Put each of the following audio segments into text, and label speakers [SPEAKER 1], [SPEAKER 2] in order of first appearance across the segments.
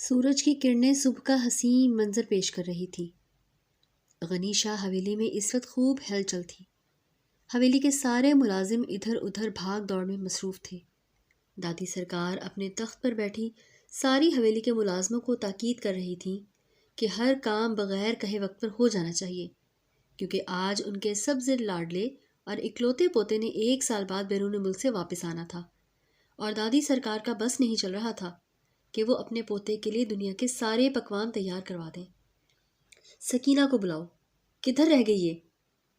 [SPEAKER 1] سورج کی کرنیں صبح کا حسین منظر پیش کر رہی تھی۔ غنی شاہ حویلی میں اس وقت خوب ہلچل تھی۔ حویلی کے سارے ملازم ادھر ادھر بھاگ دوڑ میں مصروف تھے۔ دادی سرکار اپنے تخت پر بیٹھی ساری حویلی کے ملازموں کو تاکید کر رہی تھیں کہ ہر کام بغیر کہے وقت پر ہو جانا چاہیے، کیونکہ آج ان کے سب سے لاڈلے اور اکلوتے پوتے نے 1 سال بعد بیرون ملک سے واپس آنا تھا، اور دادی سرکار کا بس نہیں چل رہا تھا کہ وہ اپنے پوتے کے لیے دنیا کے سارے پکوان تیار کروا دیں۔ سکینہ کو بلاؤ، کدھر رہ گئی ہے؟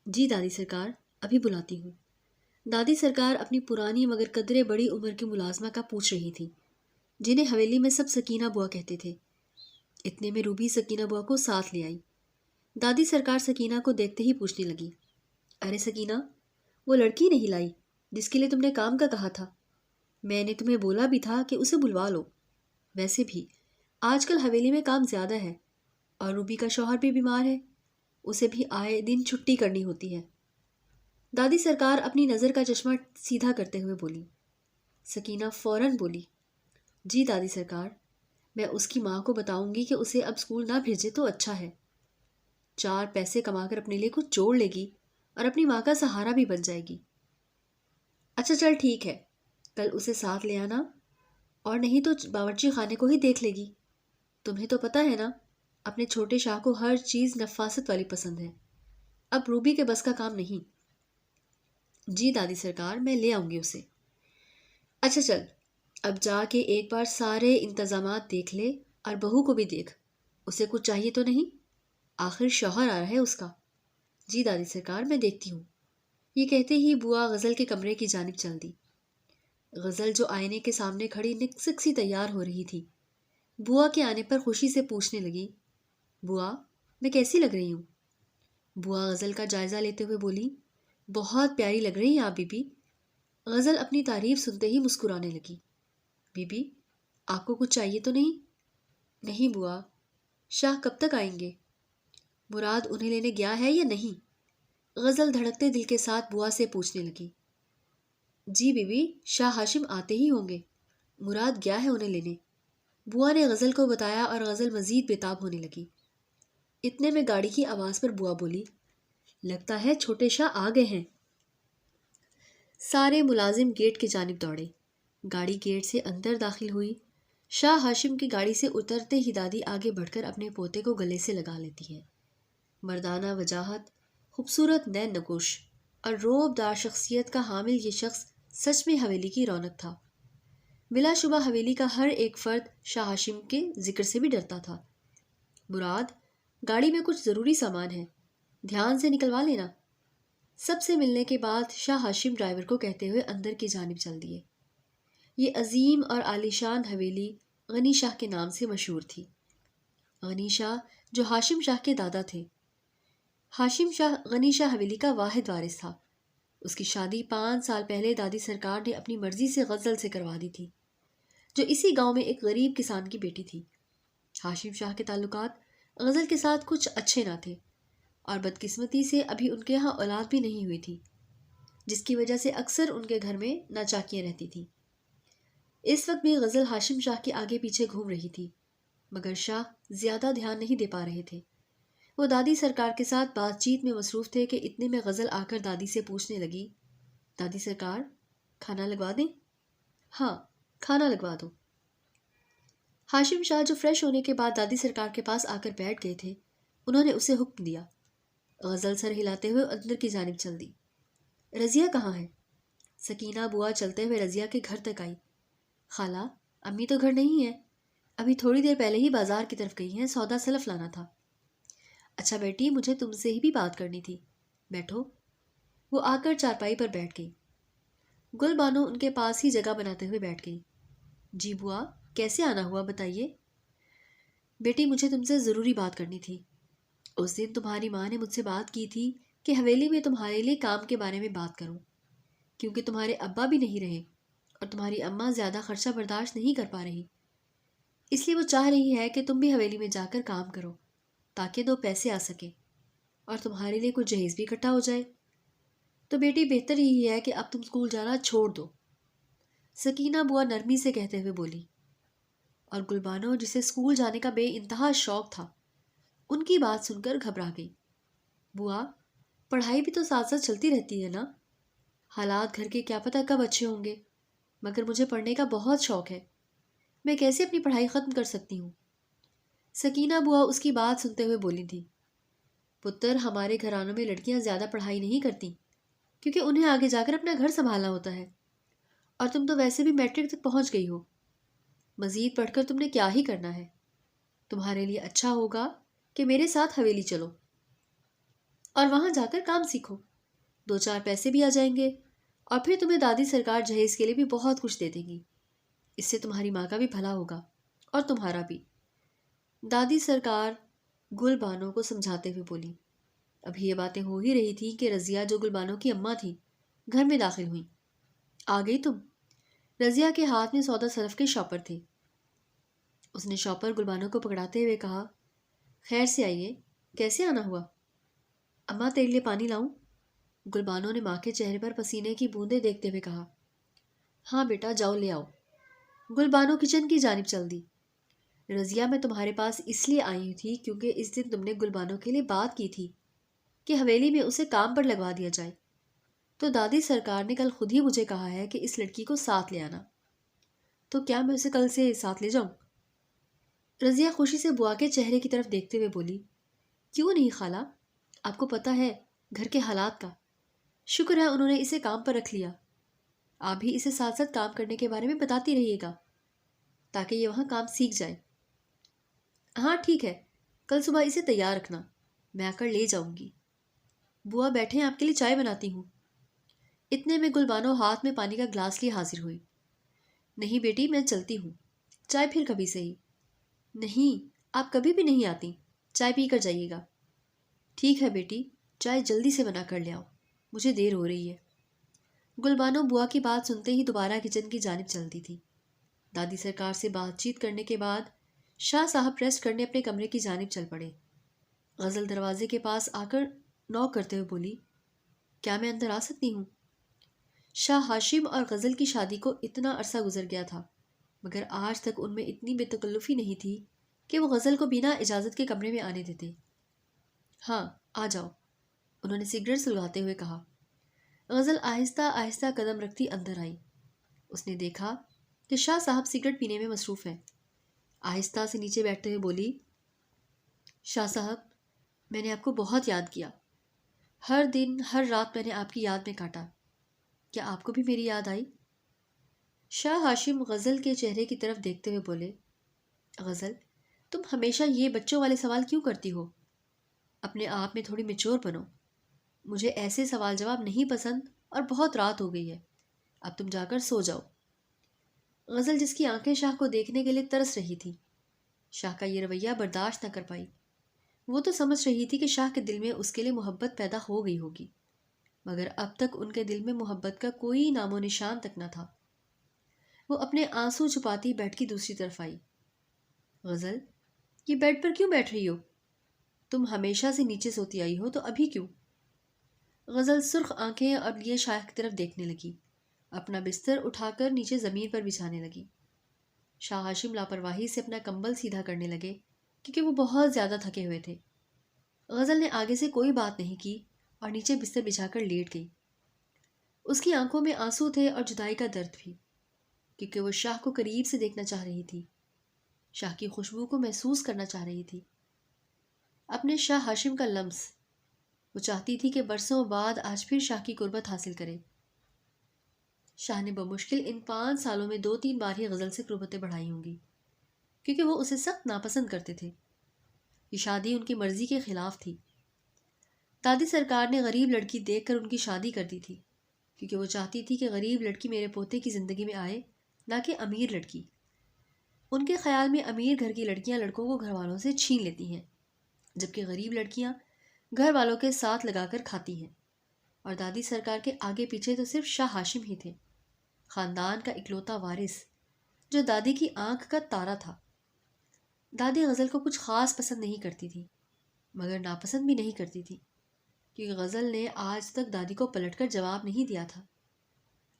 [SPEAKER 1] جی دادی سرکار، ابھی بلاتی ہوں۔ دادی سرکار اپنی پرانی مگر قدرے بڑی عمر کی ملازمہ کا پوچھ رہی تھی، جنہیں حویلی میں سب سکینہ بوا کہتے تھے۔ اتنے میں روبی سکینہ بوا کو ساتھ لے آئی۔ دادی سرکار سکینہ کو دیکھتے ہی پوچھنے لگی، ارے سکینہ، وہ لڑکی نہیں لائی جس کے لیے تم نے کام کا کہا تھا؟ میں نے تمہیں بولا بھی تھا کہ اسے بلوا لو۔ ویسے بھی آج کل حویلی میں کام زیادہ ہے، اور روبی کا شوہر بھی بیمار ہے، اسے بھی آئے دن چھٹی کرنی ہوتی ہے۔ دادی سرکار اپنی نظر کا چشمہ سیدھا کرتے ہوئے بولی۔ سکینہ فوراً بولی، جی دادی سرکار، میں اس کی ماں کو بتاؤں گی کہ اسے اب اسکول نہ بھیجے تو اچھا ہے۔ 4 پیسے کما کر اپنے لیے کچھ جوڑ لے گی اور اپنی ماں کا سہارا بھی بن جائے گی۔ اچھا چل ٹھیک ہے، کل اسے ساتھ لے آنا، اور نہیں تو باورچی خانے کو ہی دیکھ لے گی۔ تمہیں تو پتہ ہے نا، اپنے چھوٹے شاہ کو ہر چیز نفاست والی پسند ہے۔ اب روبی کے بس کا کام نہیں۔ جی دادی سرکار، میں لے آؤں گی اسے۔ اچھا چل، اب جا کے ایک بار سارے انتظامات دیکھ لے، اور بہو کو بھی دیکھ، اسے کچھ چاہیے تو نہیں؟ آخر شوہر آ رہا ہے اس کا۔ جی دادی سرکار، میں دیکھتی ہوں۔ یہ کہتے ہی بوا غزل کے کمرے کی جانب چل دی۔ غزل جو آئینے کے سامنے کھڑی نکسک سی تیار ہو رہی تھی، بوا کے آنے پر خوشی سے پوچھنے لگی، بوا، میں کیسی لگ رہی ہوں؟ بوا غزل کا جائزہ لیتے ہوئے بولی، بہت پیاری لگ رہی ہیں آپ بی بی۔ غزل اپنی تعریف سنتے ہی مسکرانے لگی۔ بی بی، آپ کو کچھ چاہیے تو نہیں؟ نہیں بوا، شاہ کب تک آئیں گے؟ مراد انہیں لینے گیا ہے یا نہیں؟ غزل دھڑکتے دل کے ساتھ بوا سے پوچھنے لگی۔ جی بی بی، شاہ ہاشم آتے ہی ہوں گے، مراد گیا ہے انہیں لینے۔ بوا نے غزل کو بتایا اور غزل مزید بےتاب ہونے لگی۔ اتنے میں گاڑی کی آواز پر بوا بولی، لگتا ہے چھوٹے شاہ آ گئے ہیں۔ سارے ملازم گیٹ کی جانب دوڑے۔ گاڑی گیٹ سے اندر داخل ہوئی۔ شاہ ہاشم کی گاڑی سے اترتے ہی دادی آگے بڑھ کر اپنے پوتے کو گلے سے لگا لیتی ہے۔ مردانہ وجاہت، خوبصورت نین نکوش اور روب دار شخصیت کا حامل یہ شخص سچ میں حویلی کی رونق تھا۔ بلا شبہ حویلی کا ہر ایک فرد شاہ ہاشم کے ذکر سے بھی ڈرتا تھا۔ مراد، گاڑی میں کچھ ضروری سامان ہے، دھیان سے نکلوا لینا۔ سب سے ملنے کے بعد شاہ ہاشم ڈرائیور کو کہتے ہوئے اندر کی جانب چل دیے۔ یہ عظیم اور عالیشان حویلی غنی شاہ کے نام سے مشہور تھی۔ غنی شاہ جو ہاشم شاہ کے دادا تھے۔ ہاشم شاہ غنی شاہ حویلی کا واحد وارث تھا۔ اس کی شادی 5 سال پہلے دادی سرکار نے اپنی مرضی سے غزل سے کروا دی تھی، جو اسی گاؤں میں ایک غریب کسان کی بیٹی تھی۔ ہاشم شاہ کے تعلقات غزل کے ساتھ کچھ اچھے نہ تھے، اور بدقسمتی سے ابھی ان کے ہاں اولاد بھی نہیں ہوئی تھی، جس کی وجہ سے اکثر ان کے گھر میں ناچاکیاں رہتی تھیں۔ اس وقت بھی غزل ہاشم شاہ کے آگے پیچھے گھوم رہی تھی، مگر شاہ زیادہ دھیان نہیں دے پا رہے تھے۔ وہ دادی سرکار کے ساتھ بات چیت میں مصروف تھے کہ اتنے میں غزل آ کر دادی سے پوچھنے لگی، دادی سرکار، کھانا لگوا دیں؟ ہاں، کھانا لگوا دو۔ ہاشم شاہ جو فریش ہونے کے بعد دادی سرکار کے پاس آ کر بیٹھ گئے تھے، انہوں نے اسے حکم دیا۔ غزل سر ہلاتے ہوئے اندر کی جانب چل دی۔ رضیہ کہاں ہے؟ سکینہ بوا چلتے ہوئے رضیہ کے گھر تک آئی۔ خالہ، امی تو گھر نہیں ہے، ابھی تھوڑی دیر پہلے ہی بازار کی طرف گئی ہیں، سودا سلف لانا تھا۔ اچھا بیٹی، مجھے تم سے ہی بھی بات کرنی تھی، بیٹھو۔ وہ آ کر چارپائی پر بیٹھ گئی۔ گل بانو ان کے پاس ہی جگہ بناتے ہوئے بیٹھ گئی۔ جی بوا، کیسے آنا ہوا بتائیے؟ بیٹی، مجھے تم سے ضروری بات کرنی تھی۔ اس دن تمہاری ماں نے مجھ سے بات کی تھی کہ حویلی میں تمہارے لیے کام کے بارے میں بات کروں، کیونکہ تمہارے ابا بھی نہیں رہے اور تمہاری اماں زیادہ خرچہ برداشت نہیں کر پا رہی، اس لیے وہ چاہ رہی ہے کہ تم بھی حویلی میں جا کر کام کرو تاکہ 2 پیسے آ سکیں اور تمہارے لیے کچھ جہیز بھی اکٹھا ہو جائے۔ تو بیٹی، بہتر یہی ہے کہ اب تم اسکول جانا چھوڑ دو، سکینہ بوا نرمی سے کہتے ہوئے بولی۔ اور گلبانو جسے اسکول جانے کا بے انتہا شوق تھا ان کی بات سن کر گھبرا گئی۔ بوا، پڑھائی بھی تو ساتھ ساتھ چلتی رہتی ہے نا؟ حالات گھر کے کیا پتہ کب اچھے ہوں گے، مگر مجھے پڑھنے کا بہت شوق ہے، میں کیسے اپنی پڑھائی ختم کر سکتی ہوں؟ سکینہ بوا اس کی بات سنتے ہوئے بولی تھی، پتر، ہمارے گھرانوں میں لڑکیاں زیادہ پڑھائی نہیں کرتی کیونکہ انہیں آگے جا کر اپنا گھر سنبھالنا ہوتا ہے، اور تم تو ویسے بھی میٹرک تک پہنچ گئی ہو، مزید پڑھ کر تم نے کیا ہی کرنا ہے؟ تمہارے لیے اچھا ہوگا کہ میرے ساتھ حویلی چلو اور وہاں جا کر کام سیکھو، 2 4 پیسے بھی آ جائیں گے، اور پھر تمہیں دادی سرکار جہیز کے لیے بھی بہت کچھ دے دیں گی، اس سے تمہاری ماں کا بھی بھلا ہوگا اور تمہارا بھی۔ دادی سرکار گل بانو کو سمجھاتے ہوئے بولی۔ ابھی یہ باتیں ہو ہی رہی تھی کہ رضیہ، جو گلبانو کی اماں تھی، گھر میں داخل ہوئیں۔ آ گئی تم؟ رضیہ کے ہاتھ میں سودا صرف کے شاپر تھے۔ اس نے شاپر گلبانو کو پکڑاتے ہوئے کہا، خیر سے آئیے، کیسے آنا ہوا؟ اماں، تیرے لیے پانی لاؤں؟ گلبانو نے ماں کے چہرے پر پسینے کی بوندیں دیکھتے ہوئے کہا، ہاں بیٹا، جاؤ لے آؤ۔ گلبانو کچن کی جانب چل دی۔ رضیہ، میں تمہارے پاس اس لیے آئی تھی کیونکہ اس دن تم نے گلبانو کے لیے بات کی تھی کہ حویلی میں اسے کام پر لگوا دیا جائے، تو دادی سرکار نے کل خود ہی مجھے کہا ہے کہ اس لڑکی کو ساتھ لے آنا، تو کیا میں اسے کل سے ساتھ لے جاؤں؟ رضیہ خوشی سے بوا کے چہرے کی طرف دیکھتے ہوئے بولی، کیوں نہیں خالہ، آپ کو پتہ ہے گھر کے حالات کا، شکر ہے انہوں نے اسے کام پر رکھ لیا، آپ بھی اسے ساتھ ساتھ کام کرنے کے بارے میں بتاتی رہیے گا تاکہ یہ وہاں کام سیکھ جائے۔ ہاں ٹھیک ہے، کل صبح اسے تیار رکھنا، میں آ کر لے جاؤں گی۔ بوا بیٹھیں، آپ کے لیے چائے بناتی ہوں۔ اتنے میں گلبانو ہاتھ میں پانی کا گلاس لیے حاضر ہوئی۔ نہیں بیٹی، میں چلتی ہوں، چائے پھر کبھی صحیح۔ نہیں، آپ کبھی بھی نہیں آتی، چائے پی کر جائیے گا۔ ٹھیک ہے بیٹی، چائے جلدی سے بنا کر لے آؤ، مجھے دیر ہو رہی ہے۔ گلبانو بوا کی بات سنتے ہی دوبارہ کچن کی جانب چلتی تھی۔ دادی سرکار سے بات چیت کرنے کے بعد شاہ صاحب ریسٹ کرنے اپنے کمرے کی جانب چل پڑے۔ غزل دروازے کے پاس آ کر نوک کرتے ہوئے بولی، کیا میں اندر آ سکتی ہوں؟ شاہ ہاشم اور غزل کی شادی کو اتنا عرصہ گزر گیا تھا، مگر آج تک ان میں اتنی بے تکلفی نہیں تھی کہ وہ غزل کو بنا اجازت کے کمرے میں آنے دیتے۔ ہاں آ جاؤ، انہوں نے سگریٹ سلگاتے ہوئے کہا۔ غزل آہستہ آہستہ قدم رکھتی اندر آئی۔ اس نے دیکھا کہ شاہ صاحب سگریٹ پینے میں مصروف ہیں۔ آہستہ سے نیچے بیٹھتے ہوئے بولی، شاہ صاحب، میں نے آپ کو بہت یاد کیا، ہر دن ہر رات میں نے آپ کی یاد میں کاٹا، کیا آپ کو بھی میری یاد آئی؟ شاہ ہاشم غزل کے چہرے کی طرف دیکھتے ہوئے بولے، غزل، تم ہمیشہ یہ بچوں والے سوال کیوں کرتی ہو؟ اپنے آپ میں تھوڑی میچور بنو، مجھے ایسے سوال جواب نہیں پسند اور بہت رات ہو گئی ہے، اب تم جا کر سو جاؤ۔ غزل، جس کی آنکھیں شاہ کو دیکھنے کے لیے ترس رہی تھی، شاہ کا یہ رویہ برداشت نہ کر پائی۔ وہ تو سمجھ رہی تھی کہ شاہ کے دل میں اس کے لیے محبت پیدا ہو گئی ہوگی، مگر اب تک ان کے دل میں محبت کا کوئی نام و نشان تک نہ تھا۔ وہ اپنے آنسو چھپاتی بیڈ کی دوسری طرف آئی۔ غزل، یہ بیڈ پر کیوں بیٹھ رہی ہو؟ تم ہمیشہ سے نیچے سوتی آئی ہو، تو ابھی کیوں؟ غزل سرخ آنکھیں اب لیے شاہ کی طرف دیکھنے لگی، اپنا بستر اٹھا کر نیچے زمین پر بچھانے لگی۔ شاہ ہاشم لاپرواہی سے اپنا کمبل سیدھا کرنے لگے کیونکہ وہ بہت زیادہ تھکے ہوئے تھے۔ غزل نے آگے سے کوئی بات نہیں کی اور نیچے بستر بچھا کر لیٹ گئی۔ اس کی آنکھوں میں آنسو تھے اور جدائی کا درد بھی، کیونکہ وہ شاہ کو قریب سے دیکھنا چاہ رہی تھی، شاہ کی خوشبو کو محسوس کرنا چاہ رہی تھی، اپنے شاہ ہاشم کا لمس۔ وہ چاہتی تھی کہ برسوں بعد آج پھر شاہ کی قربت حاصل کرے۔ شاہ نے بمشکل ان 5 سالوں میں 2 3 بار ہی غزل سے قربتیں بڑھائی ہوں گی، کیونکہ وہ اسے سخت ناپسند کرتے تھے۔ یہ شادی ان کی مرضی کے خلاف تھی۔ دادی سرکار نے غریب لڑکی دیکھ کر ان کی شادی کر دی تھی، کیونکہ وہ چاہتی تھی کہ غریب لڑکی میرے پوتے کی زندگی میں آئے، نہ کہ امیر لڑکی۔ ان کے خیال میں امیر گھر کی لڑکیاں لڑکوں کو گھر والوں سے چھین لیتی ہیں، جبکہ غریب لڑکیاں گھر والوں کے ساتھ لگا کر کھاتی ہیں۔ اور دادی سرکار کے آگے پیچھے تو صرف شاہ ہاشم ہی تھے، خاندان کا اکلوتا وارث، جو دادی کی آنکھ کا تارا تھا۔ دادی غزل کو کچھ خاص پسند نہیں کرتی تھی، مگر ناپسند بھی نہیں کرتی تھی، کیونکہ غزل نے آج تک دادی کو پلٹ کر جواب نہیں دیا تھا۔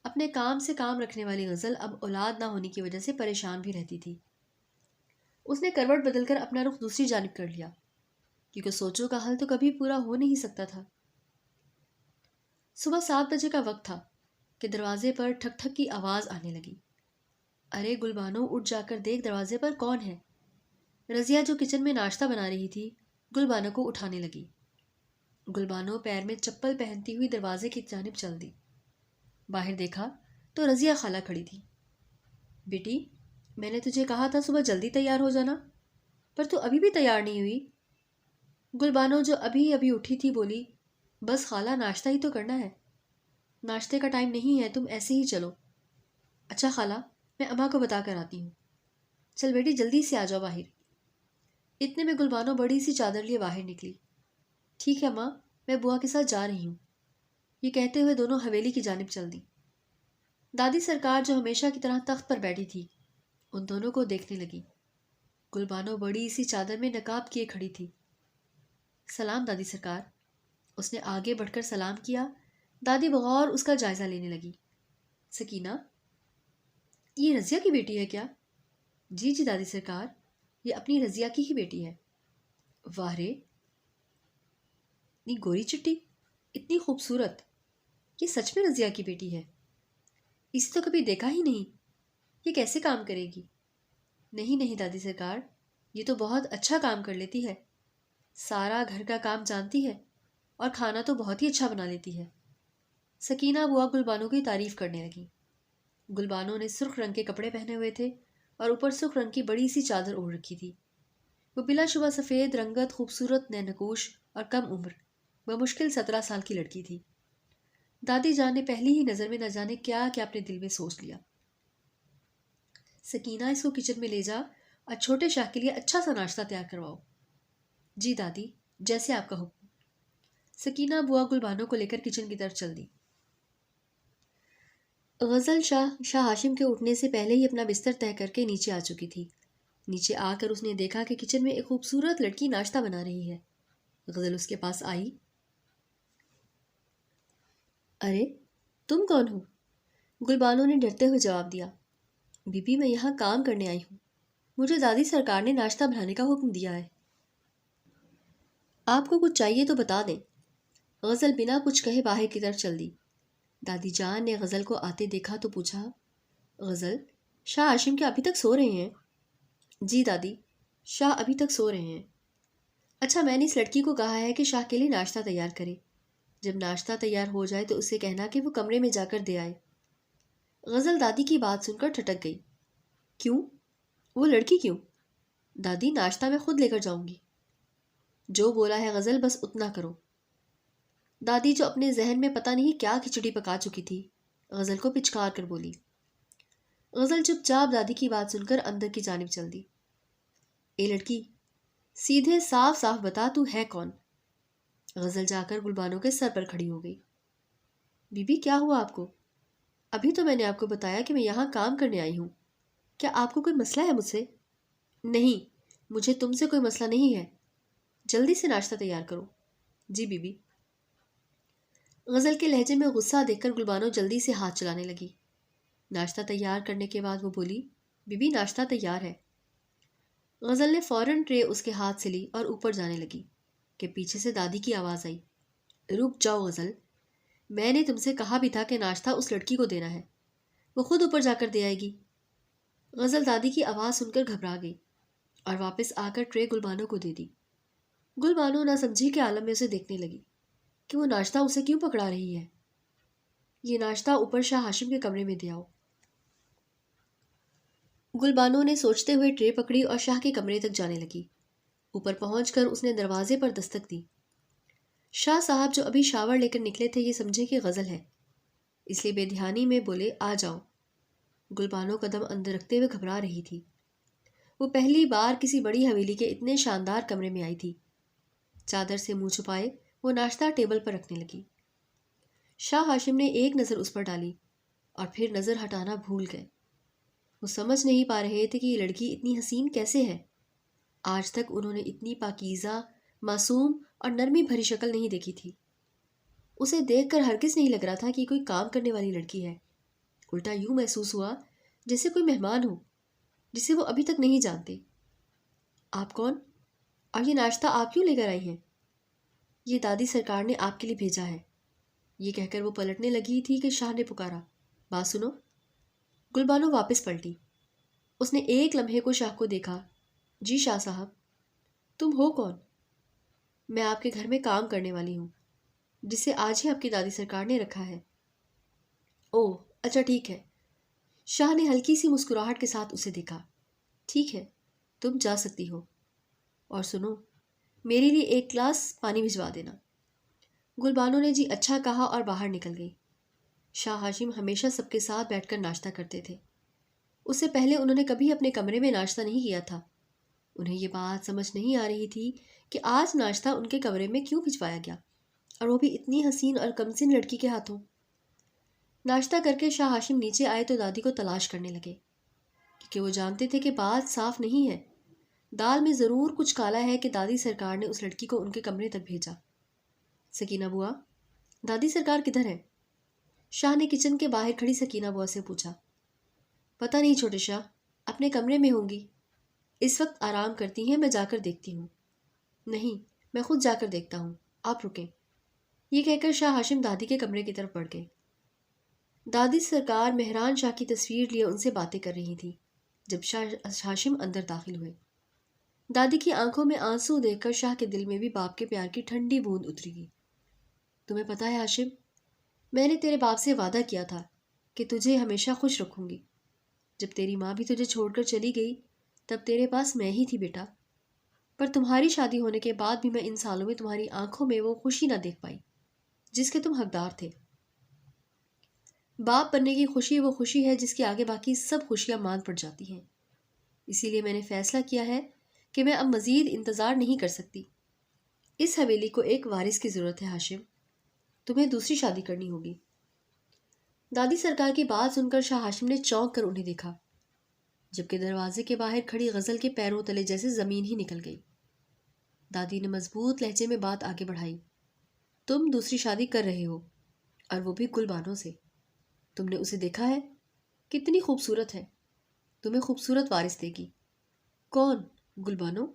[SPEAKER 1] اپنے کام سے کام رکھنے والی غزل اب اولاد نہ ہونے کی وجہ سے پریشان بھی رہتی تھی۔ اس نے کروٹ بدل کر اپنا رخ دوسری جانب کر لیا، کیونکہ سوچوں کا حل تو کبھی پورا ہو نہیں سکتا تھا۔ صبح 7 بجے کا وقت تھا کہ دروازے پر ٹھک ٹھک کی آواز آنے لگی۔ ارے گلبانو، اٹھ جا کر دیکھ دروازے پر کون ہے۔ رضیہ جو کچن میں ناشتہ بنا رہی تھی گلبانو کو اٹھانے لگی۔ گلبانو پیر میں چپل پہنتی ہوئی دروازے کی جانب چل دی۔ باہر دیکھا تو رضیہ خالہ کھڑی تھی۔ بیٹی، میں نے تجھے کہا تھا صبح جلدی تیار ہو جانا، پر تو ابھی بھی تیار نہیں ہوئی۔ گلبانو جو ابھی ابھی اٹھی تھی بولی، بس خالہ ناشتہ ہی تو کرنا ہے۔ ناشتے کا ٹائم نہیں ہے، تم ایسے ہی چلو۔ اچھا خالہ، میں اماں کو بتا کر آتی ہوں۔ چل بیٹی جلدی سے آ جاؤ باہر۔ اتنے میں گلبانو بڑی سی چادر لیے باہر نکلی۔ ٹھیک ہے ماں، میں بوا کے ساتھ جا رہی ہوں، یہ کہتے ہوئے دونوں حویلی کی جانب چل دی۔ دادی سرکار جو ہمیشہ کی طرح تخت پر بیٹھی تھی ان دونوں کو دیکھنے لگی۔ گلبانو بڑی سی چادر میں نقاب کیے کھڑی تھی۔ سلام دادی سرکار۔ اس نے آگے بڑھ کر سلام کیا۔ دادی بغور اس کا جائزہ لینے لگی۔ سکینہ، یہ رضیہ کی بیٹی ہے کیا؟ جی جی دادی سرکار، یہ اپنی رضیہ کی ہی بیٹی ہے۔ واہ رے، اتنی گوری چٹی، اتنی خوبصورت، یہ سچ میں رضیہ کی بیٹی ہے؟ اسے تو کبھی دیکھا ہی نہیں، یہ کیسے کام کرے گی؟ نہیں نہیں دادی سرکار، یہ تو بہت اچھا کام کر لیتی ہے، سارا گھر کا کام جانتی ہے اور کھانا تو بہت ہی اچھا بنا لیتی ہے۔ سکینہ بوا گلبانو کی تعریف کرنے لگی۔ گلبانو نے سرخ رنگ کے کپڑے پہنے ہوئے تھے اور اوپر سرخ رنگ کی بڑی سی چادر اوڑھ رکھی تھی۔ وہ بلا شبہ سفید رنگت، خوبصورت، نینکوش اور کم عمر، بمشکل 17 سال کی لڑکی تھی۔ دادی جان نے پہلی ہی نظر میں نہ جانے کیا کہ اپنے دل میں سوچ لیا۔ سکینہ، اس کو کچن میں لے جا اور چھوٹے شاہ کے لیے اچھا سا ناشتہ تیار کرواؤ۔ جی دادی، جیسے آپ کا حکم۔ سکینہ بوا گلبانو کو لے کر کچن کی طرف چل دی۔ غزل شاہ ہاشم کے اٹھنے سے پہلے ہی اپنا بستر طے کر کے نیچے آ چکی تھی۔ نیچے آ کر اس نے دیکھا کہ کچن میں ایک خوبصورت لڑکی ناشتہ بنا رہی ہے۔ غزل اس کے پاس آئی۔ ارے تم کون ہو؟ گلبانو نے ڈرتے ہوئے جواب دیا۔ بی بی، میں یہاں کام کرنے آئی ہوں، مجھے دادی سرکار نے ناشتہ بنانے کا حکم دیا ہے۔ آپ کو کچھ چاہیے تو بتا دیں۔ غزل بنا کچھ کہے باہر کی طرف چل دی۔ دادی جان نے غزل کو آتے دیکھا تو پوچھا، غزل، شاہ ہاشم کیا ابھی تک سو رہے ہیں؟ جی دادی، شاہ ابھی تک سو رہے ہیں۔ اچھا، میں نے اس لڑکی کو کہا ہے کہ شاہ کے لیے ناشتہ تیار کرے، جب ناشتہ تیار ہو جائے تو اسے کہنا کہ وہ کمرے میں جا کر دے آئے۔ غزل دادی کی بات سن کر ٹھٹک گئی۔ کیوں؟ وہ لڑکی کیوں؟ دادی، ناشتہ میں خود لے کر جاؤں گی۔ جو بولا ہے غزل، بس اتنا کرو۔ دادی جو اپنے ذہن میں پتہ نہیں کیا کھچڑی پکا چکی تھی، غزل کو پچکار کر بولی۔ غزل چپ چاپ دادی کی بات سن کر اندر کی جانب چل دی۔ اے لڑکی، سیدھے صاف صاف بتا تو ہے کون؟ غزل جا کر گلبانو کے سر پر کھڑی ہو گئی۔ بی بی، کیا ہوا آپ کو؟ ابھی تو میں نے آپ کو بتایا کہ میں یہاں کام کرنے آئی ہوں، کیا آپ کو کوئی مسئلہ ہے مجھ سے؟ نہیں، مجھے تم سے کوئی مسئلہ نہیں ہے، جلدی سے ناشتہ تیار کرو۔ G B be. غزل کے لہجے میں غصہ دیکھ کر گلبانو جلدی سے ہاتھ چلانے لگی۔ ناشتہ تیار کرنے کے بعد وہ بولی، بی بی ناشتہ تیار ہے۔ غزل نے فوراً ٹرے اس کے ہاتھ سے لی اور اوپر جانے لگی کہ پیچھے سے دادی کی آواز آئی، رک جاؤ غزل، میں نے تم سے کہا بھی تھا کہ ناشتہ اس لڑکی کو دینا ہے، وہ خود اوپر جا کر دے آئے گی۔ غزل دادی کی آواز سن کر گھبرا گئی اور واپس آ کر ٹرے گلبانو کو دے دی۔ گلبانو نہ سمجھی کے عالم میں اسے دیکھنے لگی کہ وہ ناشتہ اسے کیوں پکڑا رہی ہے۔ یہ ناشتہ اوپر شاہ ہاشم کے کمرے میں دے آؤ۔ گلبانو نے سوچتے ہوئے ٹرے پکڑی اور شاہ کے کمرے تک جانے لگی۔ اوپر پہنچ کر اس نے دروازے پر دستک دی۔ شاہ صاحب جو ابھی شاور لے کر نکلے تھے یہ سمجھے کہ غزل ہے، اس لیے بے دھیانی میں بولے، آ جاؤ۔ گلبانو قدم اندر رکھتے ہوئے گھبرا رہی تھی۔ وہ پہلی بار کسی بڑی حویلی کے اتنے شاندار کمرے میں آئی تھی۔ چادر سے منہ چھپائے وہ ناشتہ ٹیبل پر رکھنے لگی۔ شاہ ہاشم نے ایک نظر اس پر ڈالی اور پھر نظر ہٹانا بھول گئے۔ وہ سمجھ نہیں پا رہے تھے کہ یہ لڑکی اتنی حسین کیسے ہے۔ آج تک انہوں نے اتنی پاکیزہ، معصوم اور نرمی بھری شکل نہیں دیکھی تھی۔ اسے دیکھ کر ہرگز نہیں لگ رہا تھا کہ کوئی کام کرنے والی لڑکی ہے، الٹا یوں محسوس ہوا جیسے کوئی مہمان ہو جسے وہ ابھی تک نہیں جانتے۔ آپ کون؟ اور یہ ناشتہ آپ کیوں لے کر آئی ہیں؟ یہ دادی سرکار نے آپ کے لیے بھیجا ہے۔ یہ کہہ کر وہ پلٹنے لگی تھی کہ شاہ نے پکارا، بات سنو۔ گلبانو واپس پلٹی۔ اس نے ایک لمحے کو شاہ کو دیکھا۔ جی شاہ صاحب، تم ہو کون؟ میں آپ کے گھر میں کام کرنے والی ہوں، جسے آج ہی آپ کی دادی سرکار نے رکھا ہے۔ اوہ اچھا ٹھیک ہے۔ شاہ نے ہلکی سی مسکراہٹ کے ساتھ اسے دیکھا۔ ٹھیک ہے، تم جا سکتی ہو۔ اور سنو، میرے لیے ایک گلاس پانی بھجوا دینا۔ گلبانو نے جی اچھا کہا اور باہر نکل گئی۔ شاہ ہاشم ہمیشہ سب کے ساتھ بیٹھ کر ناشتہ کرتے تھے۔ اس سے پہلے انہوں نے کبھی اپنے کمرے میں ناشتہ نہیں کیا تھا۔ انہیں یہ بات سمجھ نہیں آ رہی تھی کہ آج ناشتہ ان کے کمرے میں کیوں بھجوایا گیا، اور وہ بھی اتنی حسین اور کمسن لڑکی کے ہاتھوں۔ ناشتہ کر کے شاہ ہاشم نیچے آئے تو دادی کو تلاش کرنے لگے، کیونکہ وہ جانتے تھے کہ بات صاف نہیں ہے۔ دال میں ضرور کچھ کالا ہے کہ دادی سرکار نے اس لڑکی کو ان کے کمرے تک بھیجا۔ سکینہ بوا، دادی سرکار کدھر ہے؟ شاہ نے کچن کے باہر کھڑی سکینہ بوا سے پوچھا۔ پتہ نہیں چھوٹے شاہ، اپنے کمرے میں ہوں گی، اس وقت آرام کرتی ہیں، میں جا کر دیکھتی ہوں۔ نہیں، میں خود جا کر دیکھتا ہوں، آپ رکیں۔ یہ کہہ کر شاہ ہاشم دادی کے کمرے کی طرف بڑھ گئے۔ دادی سرکار مہران شاہ کی تصویر لیے ان سے باتیں کر رہی تھی جب شاہ ہاشم اندر داخل ہوئے۔ دادی کی آنکھوں میں آنسو دیکھ کر شاہ کے دل میں بھی باپ کے پیار کی ٹھنڈی بوند اتری گئی۔ تمہیں پتہ ہے ہاشم، میں نے تیرے باپ سے وعدہ کیا تھا کہ تجھے ہمیشہ خوش رکھوں گی۔ جب تیری ماں بھی تجھے چھوڑ کر چلی گئی تب تیرے پاس میں ہی تھی بیٹا، پر تمہاری شادی ہونے کے بعد بھی میں ان سالوں میں تمہاری آنکھوں میں وہ خوشی نہ دیکھ پائی جس کے تم حقدار تھے۔ باپ بننے کی خوشی وہ خوشی ہے جس کے آگے باقی سب خوشیاں ماند پڑ جاتی ہیں۔ اسی لیے میں نے فیصلہ کیا ہے کہ میں اب مزید انتظار نہیں کر سکتی۔ اس حویلی کو ایک وارث کی ضرورت ہے ہاشم، تمہیں دوسری شادی کرنی ہوگی۔ دادی سرکار کی بات سن کر شاہ ہاشم نے چونک کر انہیں دیکھا، جبکہ دروازے کے باہر کھڑی غزل کے پیروں تلے جیسے زمین ہی نکل گئی۔ دادی نے مضبوط لہجے میں بات آگے بڑھائی۔ تم دوسری شادی کر رہے ہو، اور وہ بھی گلبانو سے۔ تم نے اسے دیکھا ہے؟ کتنی خوبصورت ہے، تمہیں خوبصورت وارث دے گی۔ کون؟ گلبانو؟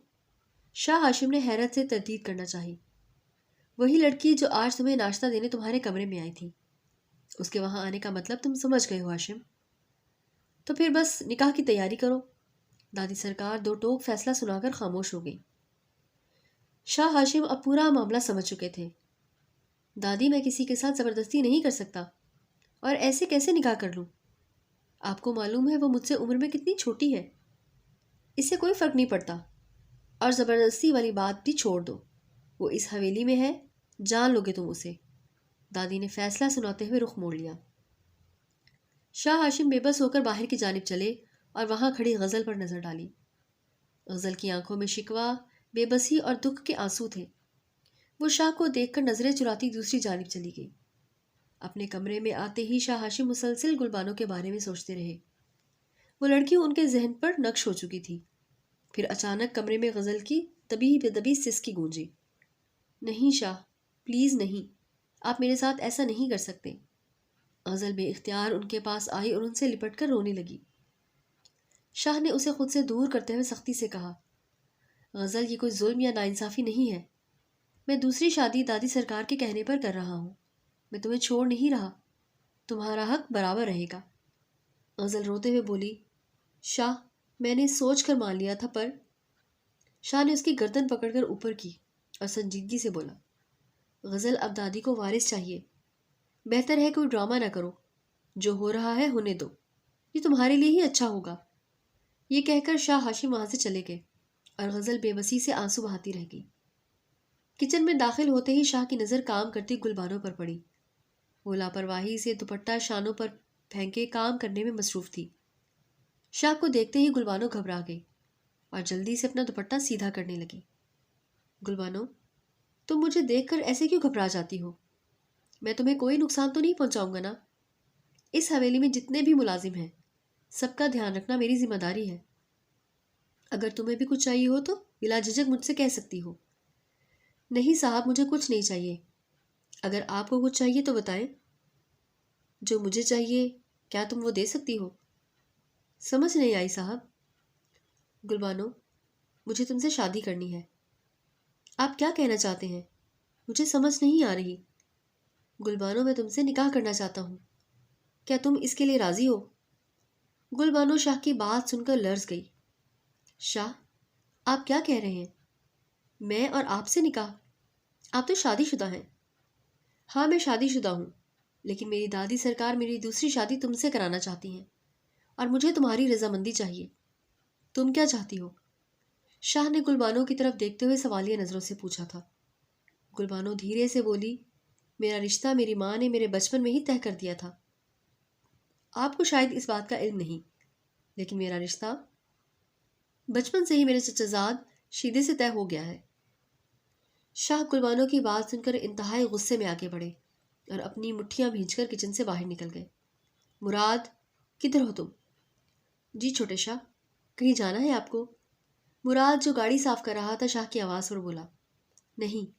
[SPEAKER 1] شاہ ہاشم نے حیرت سے تردید کرنا چاہی۔ وہی لڑکی جو آج تمہیں ناشتہ دینے تمہارے کمرے میں آئی تھی۔ اس کے وہاں آنے کا مطلب تم سمجھ گئے ہو ہاشم۔ تو پھر بس نکاح کی تیاری کرو۔ دادی سرکار دو ٹوک فیصلہ سنا کر خاموش ہو گئی۔ شاہ ہاشم اب پورا معاملہ سمجھ چکے تھے۔ دادی، میں کسی کے ساتھ زبردستی نہیں کر سکتا، اور ایسے کیسے نکاح کر لوں؟ آپ کو معلوم ہے وہ مجھ سے عمر میں کتنی چھوٹی ہے۔ اس سے کوئی فرق نہیں پڑتا، اور زبردستی والی بات بھی چھوڑ دو۔ وہ اس حویلی میں ہے، جان لوگے تم اسے۔ دادی نے فیصلہ سناتے ہوئے رخ موڑ لیا۔ شاہ ہاشم بے بس ہو کر باہر کی جانب چلے اور وہاں کھڑی غزل پر نظر ڈالی۔ غزل کی آنکھوں میں شکوہ، بے بسی اور دکھ کے آنسو تھے۔ وہ شاہ کو دیکھ کر نظریں چراتی دوسری جانب چلی گئی۔ اپنے کمرے میں آتے ہی شاہ ہاشم مسلسل گلبانو کے بارے میں سوچتے رہے۔ وہ لڑکی ان کے ذہن پر نقش ہو چکی تھی۔ پھر اچانک کمرے میں غزل کی دبی بے دبی سسکی گونجی۔ نہیں شاہ، پلیز نہیں، آپ میرے ساتھ ایسا نہیں کر سکتے۔ غزل بے اختیار ان کے پاس آئی اور ان سے لپٹ کر رونے لگی۔ شاہ نے اسے خود سے دور کرتے ہوئے سختی سے کہا، غزل، یہ کوئی ظلم یا ناانصافی نہیں ہے۔ میں دوسری شادی دادی سرکار کے کہنے پر کر رہا ہوں۔ میں تمہیں چھوڑ نہیں رہا، تمہارا حق برابر رہے گا۔ غزل روتے ہوئے بولی، شاہ، میں نے سوچ کر مان لیا تھا، پر… شاہ نے اس کی گردن پکڑ کر اوپر کی اور سنجیدگی سے بولا، غزل، اب دادی کو وارث چاہیے۔ بہتر ہے کوئی ڈرامہ نہ کرو، جو ہو رہا ہے ہونے دو، یہ تمہارے لیے ہی اچھا ہوگا۔ یہ کہہ کر شاہ ہاشم وہاں سے چلے گئے اور غزل بے بسی سے آنسو بہاتی رہ گئی۔ کچن میں داخل ہوتے ہی شاہ کی نظر کام کرتی گلبانو پر پڑی۔ وہ لاپرواہی سے دوپٹہ شانوں پر پھینکے کام کرنے میں مصروف تھی۔ شاہ کو دیکھتے ہی گلبانو گھبرا گئی اور جلدی سے اپنا دوپٹہ سیدھا کرنے لگی۔ گلبانو، تم مجھے دیکھ کر ایسے کیوں گھبرا جاتی ہو؟ میں تمہیں کوئی نقصان تو نہیں پہنچاؤں گا نا؟ اس حویلی میں جتنے بھی ملازم ہیں، سب کا دھیان رکھنا میری ذمہ داری ہے۔ اگر تمہیں بھی کچھ چاہیے ہو تو بلا جھجک مجھ سے کہہ سکتی ہو۔ نہیں صاحب، مجھے کچھ نہیں چاہیے۔ اگر آپ کو کچھ چاہیے تو بتائیں۔ جو مجھے چاہیے کیا تم وہ دے سکتی ہو؟ سمجھ نہیں آئی صاحب۔ گلبانو، مجھے تم سے شادی کرنی ہے۔ آپ کیا کہنا چاہتے ہیں؟ مجھے سمجھ نہیں آ رہی۔ گلبانو، میں تم سے نکاح کرنا چاہتا ہوں، کیا تم اس کے لیے راضی ہو؟ گلبانو شاہ کی بات سن کر لرز گئی۔ شاہ، آپ کیا کہہ رہے ہیں؟ میں اور آپ سے نکاح؟ آپ تو شادی شدہ ہیں۔ ہاں، میں شادی شدہ ہوں، لیکن میری دادی سرکار میری دوسری شادی تم سے کرانا چاہتی ہیں، اور مجھے تمہاری رضامندی چاہیے۔ تم کیا چاہتی ہو؟ شاہ نے گلبانو کی طرف دیکھتے ہوئے سوالیہ نظروں سے پوچھا تھا۔ گلبانو دھیرے سے بولی، میرا رشتہ میری ماں نے میرے بچپن میں ہی طے کر دیا تھا۔ آپ کو شاید اس بات کا علم نہیں، لیکن میرا رشتہ بچپن سے ہی میرے چچا زاد شیدے سے طے ہو گیا ہے۔ شاہ گلبانو کی بات سن کر انتہائی غصے میں آگے بڑھے اور اپنی مٹھیاں بھیج کر کچن سے باہر نکل گئے۔ مراد، کدھر ہو تم؟ جی چھوٹے شاہ، کہیں جانا ہے آپ کو؟ مراد جو گاڑی صاف کر رہا تھا شاہ کی آواز پر بولا۔ نہیں،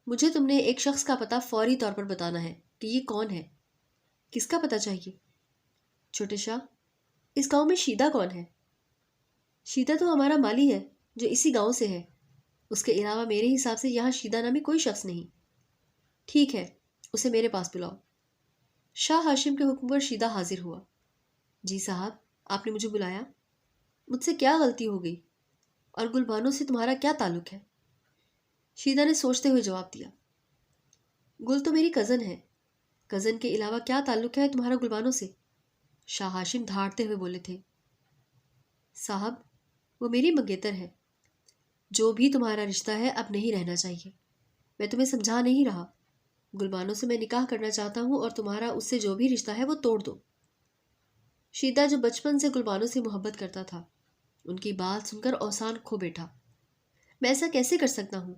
[SPEAKER 1] مجھے تم نے ایک شخص کا پتہ فوری طور پر بتانا ہے کہ یہ کون ہے۔ کس کا پتہ چاہیے؟ چھوٹے شاہ، اس گاؤں میں شیدہ کون ہے؟ شیدہ تو ہمارا مالی ہے جو اسی گاؤں سے ہے۔ اس کے علاوہ میرے حساب سے یہاں شیدہ نامی کوئی شخص نہیں۔ ٹھیک ہے، اسے میرے پاس بلاؤ۔ شاہ ہاشم کے حکم پر شیدہ حاضر ہوا۔ جی صاحب، آپ نے مجھے بلایا؟ مجھ سے کیا غلطی ہو گئی، اور گلبانو سے تمہارا کیا تعلق ہے؟ شیدہ نے سوچتے ہوئے جواب دیا۔ گل تو میری کزن ہے، کزن کے علاوہ کیا تعلق ہے تمہارا گلبانو سے؟ شاہ ہاشم دھاڑتے ہوئے بولے تھے۔ صاحب، وہ میری منگیتر ہے۔ جو بھی تمہارا رشتہ ہے اب نہیں رہنا چاہیے۔ میں تمہیں سمجھا نہیں رہا۔ گلبانو سے میں نکاح کرنا چاہتا ہوں، اور تمہارا اس سے جو بھی رشتہ ہے وہ توڑ دو۔ شیدہ جو بچپن سے گلبانو سے محبت کرتا تھا، ان کی بات سن کر اوسان کھو بیٹھا۔ میں ایسا کیسے کر سکتا ہوں؟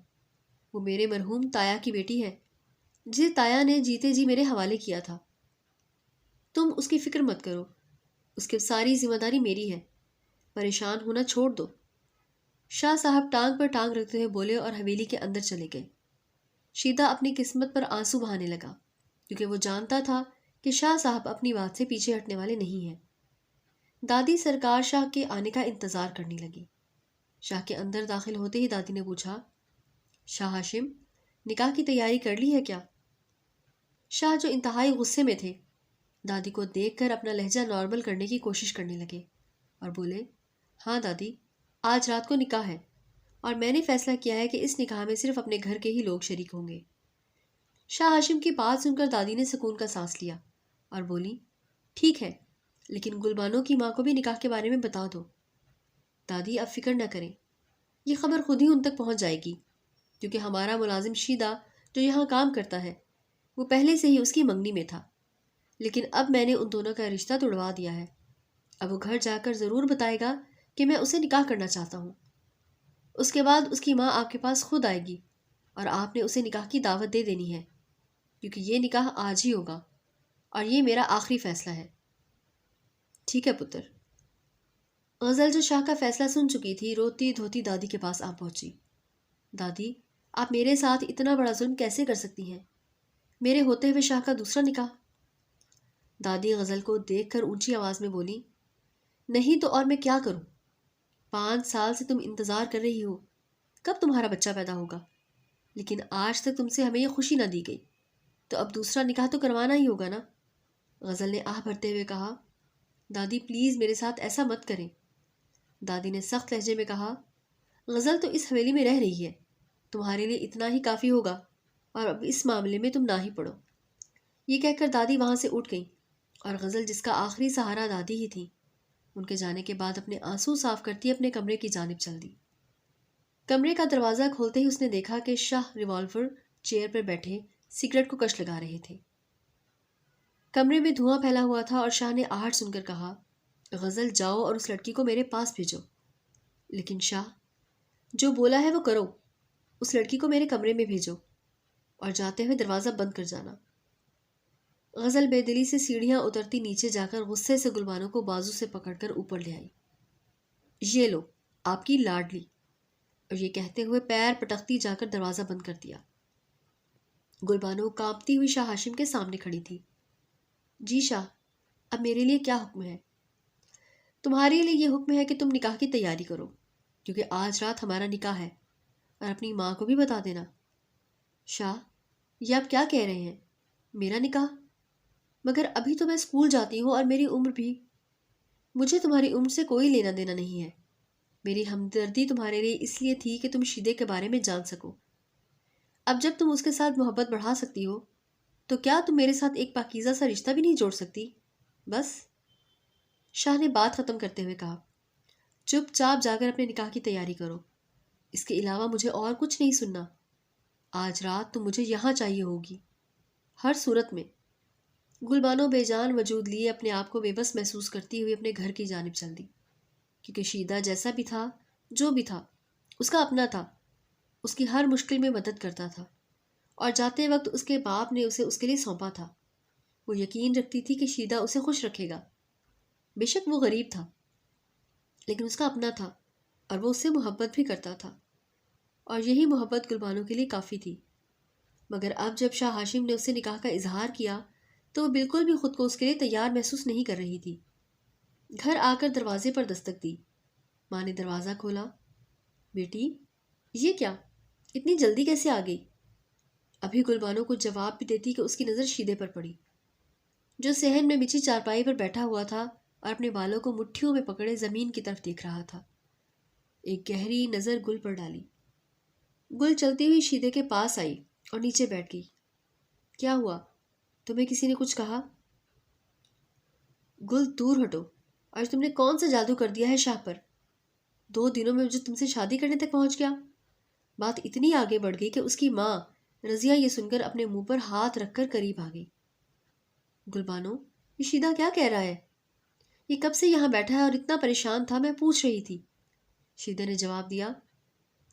[SPEAKER 1] وہ میرے مرحوم تایا کی بیٹی ہے، جسے تایا نے جیتے جی میرے حوالے کیا تھا۔ تم اس کی فکر مت کرو، اس کی ساری ذمہ داری میری ہے۔ پریشان ہونا چھوڑ دو۔ شاہ صاحب ٹانگ پر ٹانگ رکھتے ہوئے بولے اور حویلی کے اندر چلے گئے۔ شیدہ اپنی قسمت پر آنسو بہانے لگا، کیونکہ وہ جانتا تھا کہ شاہ صاحب اپنی بات سے پیچھے ہٹنے والے نہیں ہیں۔ دادی سرکار شاہ کے آنے کا انتظار کرنے لگی۔ شاہ کے اندر داخل ہوتے ہی دادی نے پوچھا، شاہ ہاشم، نکاح کی تیاری کر لی ہے کیا؟ شاہ جو انتہائی غصے میں تھے، دادی کو دیکھ کر اپنا لہجہ نارمل کرنے کی کوشش کرنے لگے اور بولے، ہاں دادی، آج رات کو نکاح ہے، اور میں نے فیصلہ کیا ہے کہ اس نکاح میں صرف اپنے گھر کے ہی لوگ شریک ہوں گے۔ شاہ ہاشم کی بات سن کر دادی نے سکون کا سانس لیا اور بولی، ٹھیک ہے، لیکن گلبانو کی ماں کو بھی نکاح کے بارے میں بتا دو۔ دادی، آپ فکر نہ کریں، یہ خبر خود ہی ان تک پہنچ جائے گی، کیونکہ ہمارا ملازم شیدہ جو یہاں کام کرتا ہے وہ پہلے سے ہی اس کی منگنی میں تھا، لیکن اب میں نے ان دونوں کا رشتہ توڑوا دیا ہے۔ اب وہ گھر جا کر ضرور بتائے گا کہ میں اسے نکاح کرنا چاہتا ہوں۔ اس کے بعد اس کی ماں آپ کے پاس خود آئے گی، اور آپ نے اسے نکاح کی دعوت دے دینی ہے، کیونکہ یہ نکاح آج ہی ہوگا، اور یہ میرا آخری فیصلہ ہے۔ ٹھیک ہے پتر۔ غزل جو شاہ کا فیصلہ سن چکی تھی، روتی دھوتی دادی کے پاس آ پہنچی۔ دادی، آپ میرے ساتھ اتنا بڑا ظلم کیسے کر سکتی ہیں؟ میرے ہوتے ہوئے شاہ کا دوسرا نکاح؟ دادی غزل کو دیکھ کر اونچی آواز میں بولی، نہیں تو اور میں کیا کروں؟ 5 سال سے تم انتظار کر رہی ہو، کب تمہارا بچہ پیدا ہوگا؟ لیکن آج تک تم سے ہمیں یہ خوشی نہ دی گئی، تو اب دوسرا نکاح تو کروانا ہی ہوگا نا؟ غزل نے آہ بھرتے ہوئے کہا، دادی پلیز میرے ساتھ ایسا مت کریں۔ دادی نے سخت لہجے میں کہا، غزل تو اس حویلی میں رہ رہی ہے، تمہارے لیے اتنا ہی کافی ہوگا، اور اب اس معاملے میں تم نہ ہی پڑو۔ یہ کہہ کر دادی وہاں سے اٹھ گئی، اور غزل جس کا آخری سہارا دادی ہی تھی، ان کے جانے کے بعد اپنے آنسو صاف کرتی اپنے کمرے کی جانب چل دی۔ کمرے کا دروازہ کھولتے ہی اس نے دیکھا کہ شاہ ریوالور چیئر پر بیٹھے سگریٹ کو کش لگا رہے تھے۔ کمرے میں دھواں پھیلا ہوا تھا، اور شاہ نے آہٹ سن کر کہا، غزل جاؤ اور اس لڑکی کو میرے پاس بھیجو۔ لیکن شاہ، جو بولا ہے وہ کرو، اس لڑکی کو میرے کمرے میں بھیجو، اور جاتے ہوئے دروازہ بند کر جانا۔ غزل بے دلی سے سیڑھیاں اترتی نیچے جا کر غصے سے گلبانو کو بازو سے پکڑ کر اوپر لے آئی۔ یہ لو، آپ کی لاڈلی، اور یہ کہتے ہوئے پیر پٹکتی جا کر دروازہ بند کر دیا۔ گلبانو کانپتی ہوئی شاہ ہاشم کے سامنے کھڑی تھی۔ جی شاہ، اب میرے لیے کیا حکم ہے؟ تمہارے لیے یہ حکم ہے کہ تم نکاح کی تیاری کرو، کیونکہ آج رات ہمارا نکاح ہے، اور اپنی ماں کو بھی بتا دینا۔ شاہ، یہ آپ کیا کہہ رہے ہیں؟ میرا نکاح؟ مگر ابھی تو میں اسکول جاتی ہوں اور میری عمر بھی… مجھے تمہاری عمر سے کوئی لینا دینا نہیں ہے۔ میری ہمدردی تمہارے لیے اس لیے تھی کہ تم شیدے کے بارے میں جان سکو۔ اب جب تم اس کے ساتھ محبت بڑھا سکتی ہو تو کیا تم میرے ساتھ ایک پاکیزہ سا رشتہ بھی نہیں جوڑ سکتی؟ بس۔ شاہ نے بات ختم کرتے ہوئے کہا، چپ چاپ جا کر اپنے نکاح کی تیاری کرو۔ اس کے علاوہ مجھے اور کچھ نہیں سننا۔ آج رات تم مجھے یہاں چاہیے ہوگی، ہر صورت میں۔ گلبانو بے جان وجود لیے اپنے آپ کو بے بس محسوس کرتی ہوئی اپنے گھر کی جانب چل دی، کیونکہ شیدہ جیسا بھی تھا، جو بھی تھا، اس کا اپنا تھا، اس کی ہر مشکل میں مدد کرتا تھا، اور جاتے وقت اس کے باپ نے اسے اس کے لیے سونپا تھا۔ وہ یقین رکھتی تھی کہ شیدہ اسے خوش رکھے گا۔ بے شک وہ غریب تھا، لیکن اس کا اپنا تھا، اور وہ اس سے محبت بھی کرتا تھا، اور یہی محبت گلبانو کے لیے کافی تھی۔ مگر اب جب شاہ ہاشم نے اس سے نکاح کا اظہار کیا تو وہ بالکل بھی خود کو اس کے لیے تیار محسوس نہیں کر رہی تھی۔ گھر آ کر دروازے پر دستک دی۔ ماں نے دروازہ کھولا۔ بیٹی، یہ کیا؟ اتنی جلدی کیسے آ گئی؟ ابھی گلبانو کو جواب بھی دیتی کہ اس کی نظر شیدے پر پڑی، جو صحن میں بچھی چارپائی پر بیٹھا ہوا تھا اور اپنے بالوں کو مٹھیوں میں پکڑے زمین کی طرف دیکھ رہا تھا۔ ایک گہری نظر گل پر ڈالی۔ گل چلتی ہوئی شیدے کے پاس آئی اور نیچے بیٹھ گئی۔ کیا ہوا؟ تمہیں کسی نے کچھ کہا؟ گل، دور ہٹو۔ آج تم نے کون سا جادو کر دیا ہے شاہ پر؟ 2 دنوں میں جو تم سے شادی کرنے تک پہنچ گیا۔ بات اتنی آگے بڑھ گئی کہ اس کی ماں رضیہ یہ سن کر اپنے منہ پر ہاتھ رکھ کر قریب آ گئی۔ گلبانو، یہ شیدہ کیا کہہ رہا ہے؟ یہ کب سے یہاں بیٹھا ہے اور اتنا پریشان تھا، میں پوچھ رہی تھی۔ شیدہ نے جواب دیا،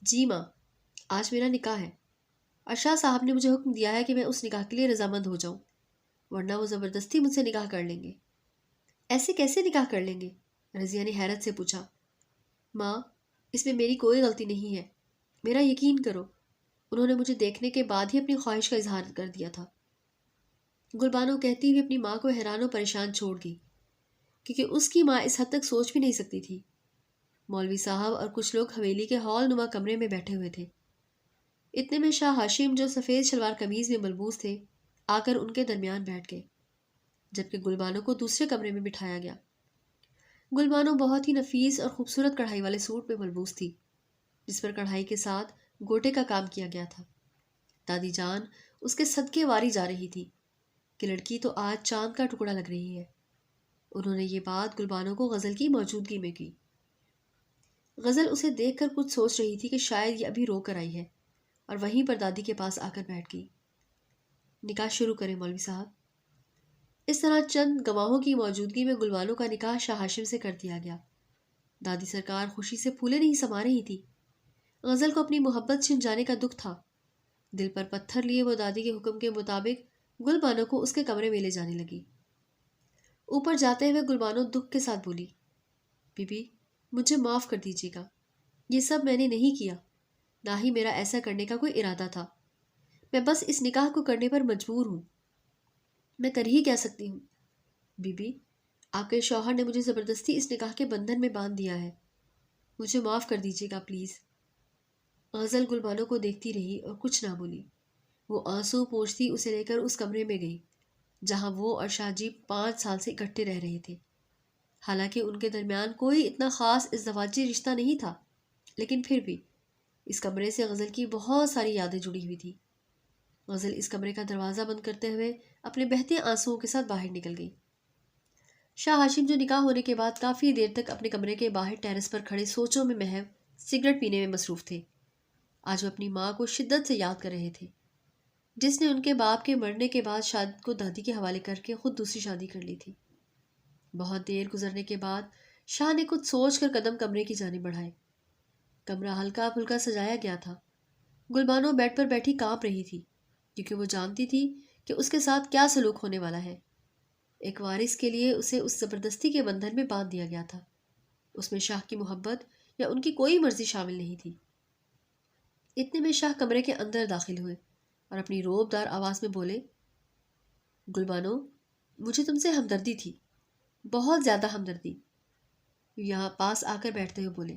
[SPEAKER 1] جی ماں، آج میرا نکاح ہے، اور شاہ صاحب نے مجھے حکم دیا ہے کہ میں اس نکاح کے لیے رضامند ہو جاؤں، ورنہ وہ زبردستی مجھ سے نکاح کر لیں گے۔ ایسے کیسے نکاح کر لیں گے؟ رضیہ نے حیرت سے پوچھا۔ ماں، اس میں میری کوئی غلطی نہیں ہے، میرا یقین کرو، انہوں نے مجھے دیکھنے کے بعد ہی اپنی خواہش کا اظہار کر دیا تھا۔ گلبانو کہتی ہوئی اپنی ماں کو حیران و پریشان چھوڑ گئی، کیونکہ اس کی ماں اس حد تک سوچ بھی نہیں سکتی تھی۔ مولوی صاحب اور کچھ لوگ حویلی کے ہال نما کمرے میں بیٹھے ہوئے تھے۔ اتنے میں شاہ ہاشم، جو سفید شلوار قمیض میں ملبوس تھے، آ کر ان کے درمیان بیٹھ گئے، جبکہ گلبانو کو دوسرے کمرے میں بٹھایا گیا۔ گلبانو بہت ہی نفیس اور خوبصورت کڑھائی والے سوٹ میں ملبوس تھی، جس پر کڑھائی کے ساتھ گوٹے کا کام کیا گیا تھا۔ دادی جان اس کے صدقے واری جا رہی تھی کہ لڑکی تو آج چاند کا ٹکڑا لگ رہی ہے۔ انہوں نے یہ بات گلبانو کو غزل کی موجودگی میں کی۔ غزل اسے دیکھ کر کچھ سوچ رہی تھی کہ شاید یہ ابھی رو کر آئی ہے، اور وہیں پر دادی کے پاس آ کر بیٹھ گئی۔ نکاح شروع کریں مولوی صاحب۔ اس طرح چند گواہوں کی موجودگی میں گلبانو کا نکاح شاہ ہاشم سے کر دیا گیا۔ دادی سرکار خوشی سے پھولے نہیں سما رہی تھی۔ غزل کو اپنی محبت چھن جانے کا دکھ تھا۔ دل پر پتھر لیے وہ دادی کے حکم کے مطابق گلبانو کو اس کے کمرے میں لے جانے لگی۔ اوپر جاتے ہوئے گلبانو دکھ کے ساتھ بولی، بی بی، مجھے معاف کر دیجیے گا، یہ سب میں نے نہیں کیا، نہ ہی میرا ایسا کرنے کا کوئی ارادہ تھا۔ میں بس اس نکاح کو کرنے پر مجبور ہوں۔ میں کر ہی کیا سکتی ہوں؟ بی بی، آپ کے شوہر نے مجھے زبردستی اس نکاح کے بندھن میں باندھ دیا ہے، مجھے معاف کر دیجیے گا پلیز۔ غزل گلبانو کو دیکھتی رہی اور کچھ نہ بولی۔ وہ آنسو پوچھتی اسے لے کر اس کمرے میں گئی جہاں وہ اور شاہ جی 5 سال سے اکٹھے رہ رہے تھے۔ حالانکہ ان کے درمیان کوئی اتنا خاص ازدواجی رشتہ نہیں تھا، لیکن پھر بھی اس کمرے سے غزل کی بہت ساری یادیں جڑی ہوئی تھی۔ غزل اس کمرے کا دروازہ بند کرتے ہوئے اپنے بہتے آنسوؤں کے ساتھ باہر نکل گئی۔ شاہ ہاشم، جو نکاح ہونے کے بعد کافی دیر تک اپنے کمرے کے باہر ٹیرس پر کھڑے سوچوں میں محو سگریٹ پینے میں مصروف تھے، آج وہ اپنی ماں کو شدت سے یاد کر رہے تھے، جس نے ان کے باپ کے مرنے کے بعد شادی کو دادی کے حوالے کر کے خود دوسری شادی کر لی تھی۔ بہت دیر گزرنے کے بعد شاہ نے کچھ سوچ کر قدم کمرے کی جانب بڑھائے۔ کمرہ ہلکا پھلکا سجایا گیا تھا۔ گلبانو بیڈ پر بیٹھی کانپ رہی تھی، کیونکہ وہ جانتی تھی کہ اس کے ساتھ کیا سلوک ہونے والا ہے۔ ایک وارث کے لیے اسے اس زبردستی کے بندھن میں باندھ دیا گیا تھا۔ اس میں شاہ کی محبت یا ان کی کوئی مرضی شامل نہیں تھی۔ اتنے میں شاہ کمرے کے اندر داخل ہوئے اور اپنی روب دار آواز میں بولے، گلبانو، مجھے تم سے ہمدردی تھی، بہت زیادہ ہمدردی۔ یہاں پاس آ کر بیٹھتے ہوئے بولے،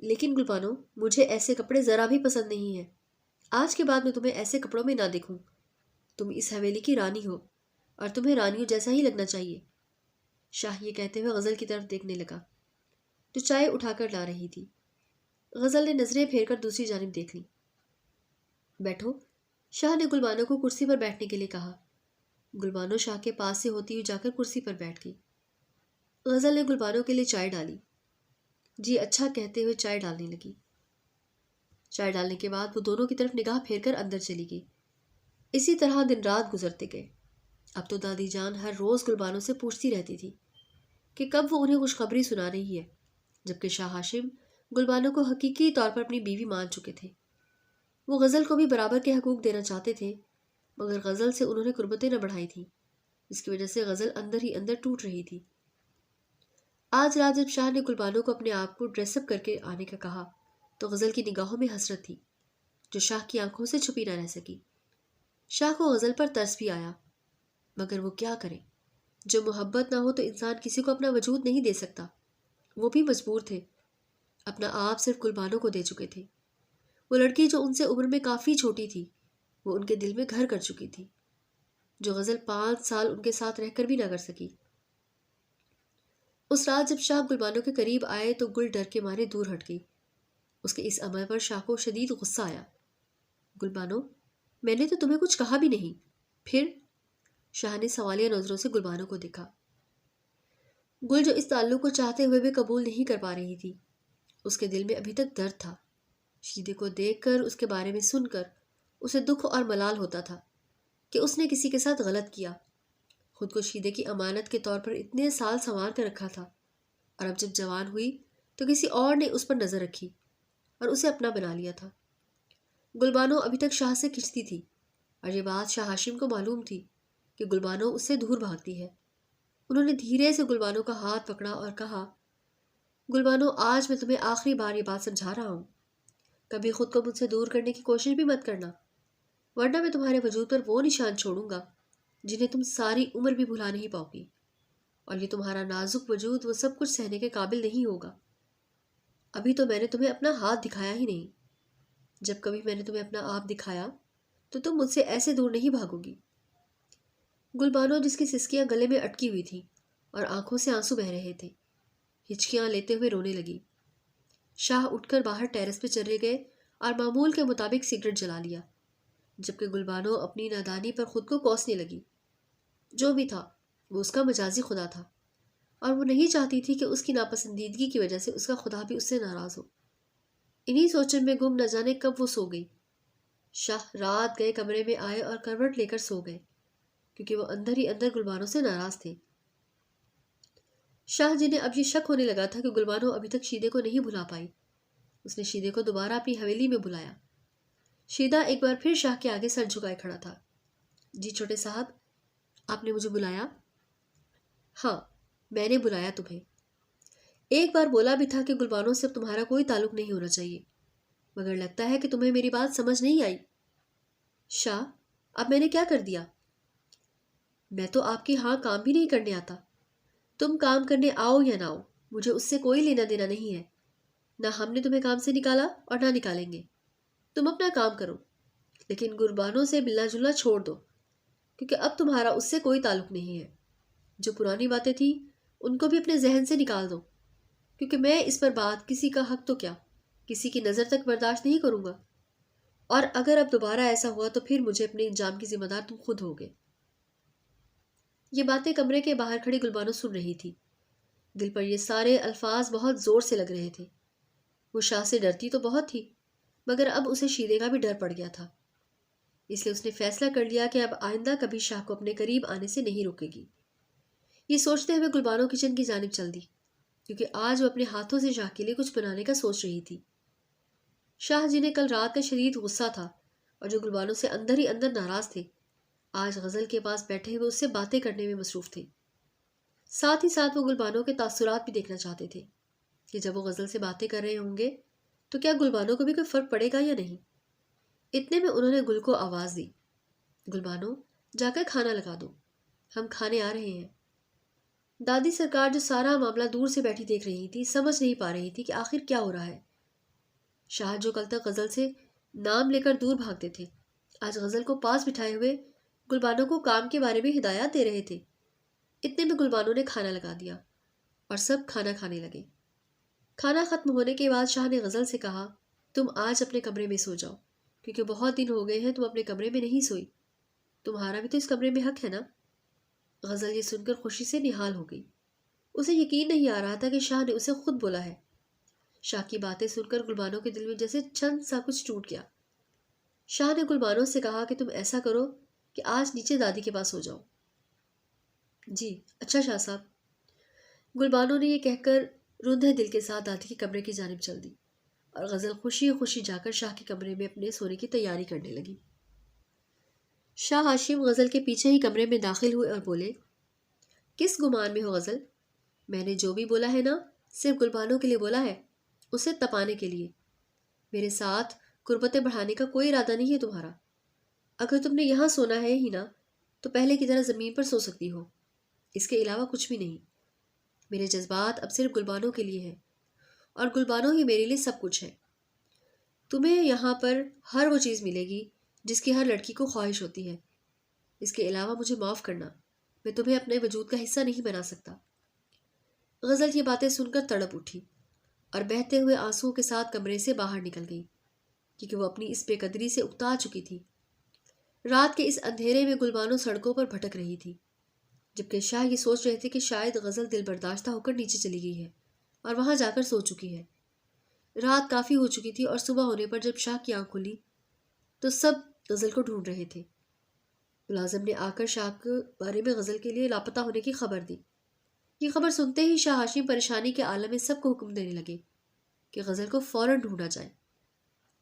[SPEAKER 1] لیکن گلبانو، مجھے ایسے کپڑے ذرا بھی پسند نہیں ہیں۔ آج کے بعد میں تمہیں ایسے کپڑوں میں نہ دیکھوں۔ تم اس حویلی کی رانی ہو اور تمہیں رانیوں جیسا ہی لگنا چاہیے۔ شاہ یہ کہتے ہوئے غزل کی طرف دیکھنے لگا جو چائے اٹھا کر لا رہی تھی۔ غزل نے نظریں پھیر کر دوسری جانب دیکھ لی۔ بیٹھو، شاہ نے گلبانو کو کرسی پر بیٹھنے کے لیے کہا۔ گلبانو شاہ کے پاس سے ہوتی ہوئی جا کر کرسی پر بیٹھ گئی۔ غزل نے گلبانو کے لیے چائے ڈالی۔ جی اچھا کہتے ہوئے چائے ڈالنے لگی۔ چائے ڈالنے کے بعد وہ دونوں کی طرف نگاہ پھیر کر اندر چلی گئی۔ اسی طرح دن رات گزرتے گئے۔ اب تو دادی جان ہر روز گلبانو سے پوچھتی رہتی تھی کہ کب وہ انہیں خوشخبری سنا رہی ہے، جبکہ شاہ ہاشم گلبانو کو حقیقی طور پر اپنی بیوی مان چکے تھے۔ وہ غزل کو بھی برابر کے حقوق دینا چاہتے تھے، مگر غزل سے انہوں نے قربتیں نہ بڑھائی تھیں، جس کی وجہ سے غزل اندر ہی اندر ٹوٹ رہی تھی۔ آج رات جب شاہ نے گلبانو کو اپنے آپ کو ڈریس اپ کر کے آنے کا کہا تو غزل کی نگاہوں میں حسرت تھی جو شاہ کی آنکھوں سے چھپی نہ رہ سکی۔ شاہ کو غزل پر ترس بھی آیا، مگر وہ کیا کرے؟ جو محبت نہ ہو تو انسان کسی کو اپنا وجود نہیں دے سکتا۔ وہ بھی مجبور تھے، اپنا آپ صرف گلبانو کو دے چکے تھے۔ وہ لڑکی جو ان سے عمر میں کافی چھوٹی تھی، وہ ان کے دل میں گھر کر چکی تھی، جو غزل 5 سال ان کے ساتھ رہ کر بھی نہ کر سکی۔ اس رات جب شاہ گلبانو کے قریب آئے تو گل ڈر کے مارے دور ہٹ گئی۔ اس کے اس عمل پر شاہ کو شدید غصہ آیا۔ گلبانو، میں نے تو تمہیں کچھ کہا بھی نہیں، پھر؟ شاہ نے سوالیہ نظروں سے گلبانو کو دیکھا۔ گل جو اس تعلق کو چاہتے ہوئے بھی قبول نہیں کر پا رہی تھی، اس کے دل میں ابھی تک درد تھا۔ شیدے کو دیکھ کر، اس کے بارے میں سن کر اسے دکھ اور ملال ہوتا تھا کہ اس نے کسی کے ساتھ غلط کیا۔ خود کو شیدے کی امانت کے طور پر اتنے سال سنوار کر رکھا تھا، اور اب جب جوان ہوئی تو کسی اور نے اس پر نظر رکھی اور اسے اپنا بنا لیا تھا۔ گلبانو ابھی تک شاہ سے کھنچتی تھی، اور یہ بات شاہ ہاشم کو معلوم تھی کہ گلبانو اس سے دور بھاگتی ہے۔ انہوں نے دھیرے سے گلبانو کا ہاتھ پکڑا اور کہا، گلبانو، آج میں تمہیں آخری بار یہ بات سمجھا رہا ہوں، کبھی خود کو مجھ سے دور کرنے کی کوشش بھی مت کرنا، ورنہ میں تمہارے وجود پر وہ نشان چھوڑوں گا جنہیں تم ساری عمر بھی بھلا نہیں پاؤ گی، اور یہ تمہارا نازک وجود وہ سب کچھ سہنے کے قابل نہیں ہوگا۔ ابھی تو میں نے تمہیں اپنا ہاتھ دکھایا ہی نہیں، جب کبھی میں نے تمہیں اپنا آپ دکھایا تو تم مجھ سے ایسے دور نہیں بھاگو گی۔ گلبانو، جس کی سسکیاں گلے میں اٹکی ہوئی تھیں اور آنکھوں سے آنسو بہہ رہے تھے، ہچکیاں لیتے ہوئے رونے لگی۔ شاہ اٹھ کر باہر ٹیرس پہ چلے گئے اور معمول کے مطابق سگریٹ جلا لیا، جبکہ گلبانو اپنی نادانی پر خود کو کوسنے لگی۔ جو بھی تھا وہ اس کا مجازی خدا تھا، اور وہ نہیں چاہتی تھی کہ اس کی ناپسندیدگی کی وجہ سے اس کا خدا بھی اس سے ناراض ہو۔ انہی سوچوں میں گم نہ جانے کب وہ سو گئی۔ شاہ رات گئے کمرے میں آئے اور کروٹ لے کر سو گئے، کیونکہ وہ اندر ہی اندر گلبانو سے ناراض تھے۔ شاہ جنہیں اب یہ شک ہونے لگا تھا کہ گلبانو ابھی تک شیدے کو نہیں بھلا پائی، اس نے شیدے کو دوبارہ اپنی حویلی میں بلایا۔ شیدہ ایک بار پھر شاہ کے آگے سر جھکائے کھڑا تھا۔ جی چھوٹے صاحب، آپ نے مجھے بلایا؟ ہاں، میں نے بلایا تمہیں۔ ایک بار بولا بھی تھا کہ گلبانو سے اب تمہارا کوئی تعلق نہیں ہونا چاہیے، مگر لگتا ہے کہ تمہیں میری بات سمجھ نہیں آئی۔ شاہ، اب میں نے کیا کر دیا؟ میں تو آپ کے ہاں کام بھی نہیں کرنے آتا۔ تم کام کرنے آؤ یا نہ آؤ، مجھے اس سے کوئی لینا دینا نہیں ہے۔ نہ ہم نے تمہیں کام سے نکالا اور نہ نکالیں گے۔ تم اپنا کام کرو، لیکن گلبانو سے ملنا جلنا چھوڑ دو، کیونکہ اب تمہارا اس سے کوئی تعلق نہیں ہے۔ جو پرانی باتیں تھیں ان کو بھی اپنے ذہن سے نکال دو، کیونکہ میں اس پر بات کسی کا حق تو کیا، کسی کی نظر تک برداشت نہیں کروں گا، اور اگر اب دوبارہ ایسا ہوا تو پھر مجھے اپنے انجام کی ذمہ دار تم خود ہوگے۔ یہ باتیں کمرے کے باہر کھڑی گلبانو سن رہی تھی۔ دل پر یہ سارے الفاظ بہت زور سے لگ رہے تھے۔ وہ شاہ سے ڈرتی تو بہت تھی، مگر اب اسے شیدے کا بھی ڈر پڑ گیا تھا، اس لیے اس نے فیصلہ کر لیا کہ اب آئندہ کبھی شاہ کو اپنے قریب آنے سے نہیں روکے گی۔ یہ سوچتے ہوئے گلبانو کچن کی جانب چل دی، کیونکہ آج وہ اپنے ہاتھوں سے شاہ کے لیے کچھ بنانے کا سوچ رہی تھی۔ شاہ جنہیں کل رات کا شدید غصہ تھا اور جو گلبانو سے اندر ہی اندر ناراض تھے، آج غزل کے پاس بیٹھے ہوئے اس سے باتیں کرنے میں مصروف تھے۔ ساتھ ہی ساتھ وہ گلبانو کے تاثرات بھی دیکھنا چاہتے تھے کہ جب وہ غزل سے باتیں کر رہے ہوں گے تو کیا گلبانو کو بھی کوئی فرق پڑے گا یا نہیں۔ اتنے میں انہوں نے گل کو آواز دی، گلبانو، جا کر کھانا لگا دو، ہم کھانے آ رہے ہیں۔ دادی سرکار جو سارا معاملہ دور سے بیٹھی دیکھ رہی تھی، سمجھ نہیں پا رہی تھی کہ آخر کیا ہو رہا ہے، شاہ جو کل تک غزل سے نام لے کر دور بھاگتے تھے، آج غزل کو پاس بٹھائے ہوئے گلبانو کو کام کے بارے میں ہدایات دے رہے تھے۔ اتنے میں گلبانو نے کھانا لگا دیا اور سب کھانا کھانے لگے۔ کھانا ختم ہونے کے بعد شاہ نے غزل سے کہا، تم آج اپنے کمرے میں سو جاؤ، کیونکہ بہت دن ہو گئے ہیں تم اپنے کمرے میں نہیں سوئی۔ تمہارا بھی تو اس کمرے میں حق ہے نا؟ غزل یہ سن کر خوشی سے نہال ہو گئی۔ اسے یقین نہیں آ رہا تھا کہ شاہ نے اسے خود بولا ہے۔ شاہ کی باتیں سن کر گلبانو کے دل میں جیسے چند سا کچھ ٹوٹ گیا۔ شاہ نے گلبانو سے کہا کہ تم ایسا کرو کہ آج نیچے دادی کے پاس سو جاؤ۔ جی اچھا شاہ صاحب۔ گلبانو نے یہ کہہ کر روندھے دل کے ساتھ دادی کے کمرے کی جانب چل دی اور غزل خوشی خوشی جا کر شاہ کے کمرے میں اپنے سونے کی تیاری کرنے لگی۔ شاہ ہاشم غزل کے پیچھے ہی کمرے میں داخل ہوئے اور بولے، کس گمان میں ہو غزل؟ میں نے جو بھی بولا ہے نا، صرف گلبانو کے لیے بولا ہے، اسے تپانے کے لیے۔ میرے ساتھ قربتیں بڑھانے کا کوئی ارادہ نہیں ہے تمہارا۔ اگر تم نے یہاں سونا ہے ہی نا، تو پہلے کی طرح زمین پر سو سکتی ہو، اس کے علاوہ کچھ بھی نہیں۔ میرے جذبات اب صرف گلبانو کے لیے ہیں، اور گلبانو ہی میرے لیے سب کچھ ہے۔ تمہیں یہاں پر ہر وہ چیز ملے گی جس کی ہر لڑکی کو خواہش ہوتی ہے۔ اس کے علاوہ مجھے معاف کرنا، میں تمہیں اپنے وجود کا حصہ نہیں بنا سکتا۔ غزل یہ باتیں سن کر تڑپ اٹھی اور بہتے ہوئے آنسوؤں کے ساتھ کمرے سے باہر نکل گئی، کیونکہ وہ اپنی اس بے قدری سے اکتا چکی تھی۔ رات کے اس اندھیرے میں گلبانو سڑکوں پر بھٹک رہی تھی، جبکہ شاہ یہ سوچ رہے تھے کہ شاید غزل دل برداشتہ ہو کر نیچے چلی گئی ہے اور وہاں جا کر سو چکی ہے۔ رات کافی ہو چکی تھی اور صبح ہونے پر جب شاہ کی آنکھ کھلی تو سب غزل کو ڈھونڈ رہے تھے۔ ملازم نے آ کر شاہ کے بارے میں غزل کے لیے لاپتہ ہونے کی خبر دی۔ یہ خبر سنتے ہی شاہ ہاشم پریشانی کے عالم میں سب کو حکم دینے لگے کہ غزل کو فوراً ڈھونڈا جائے۔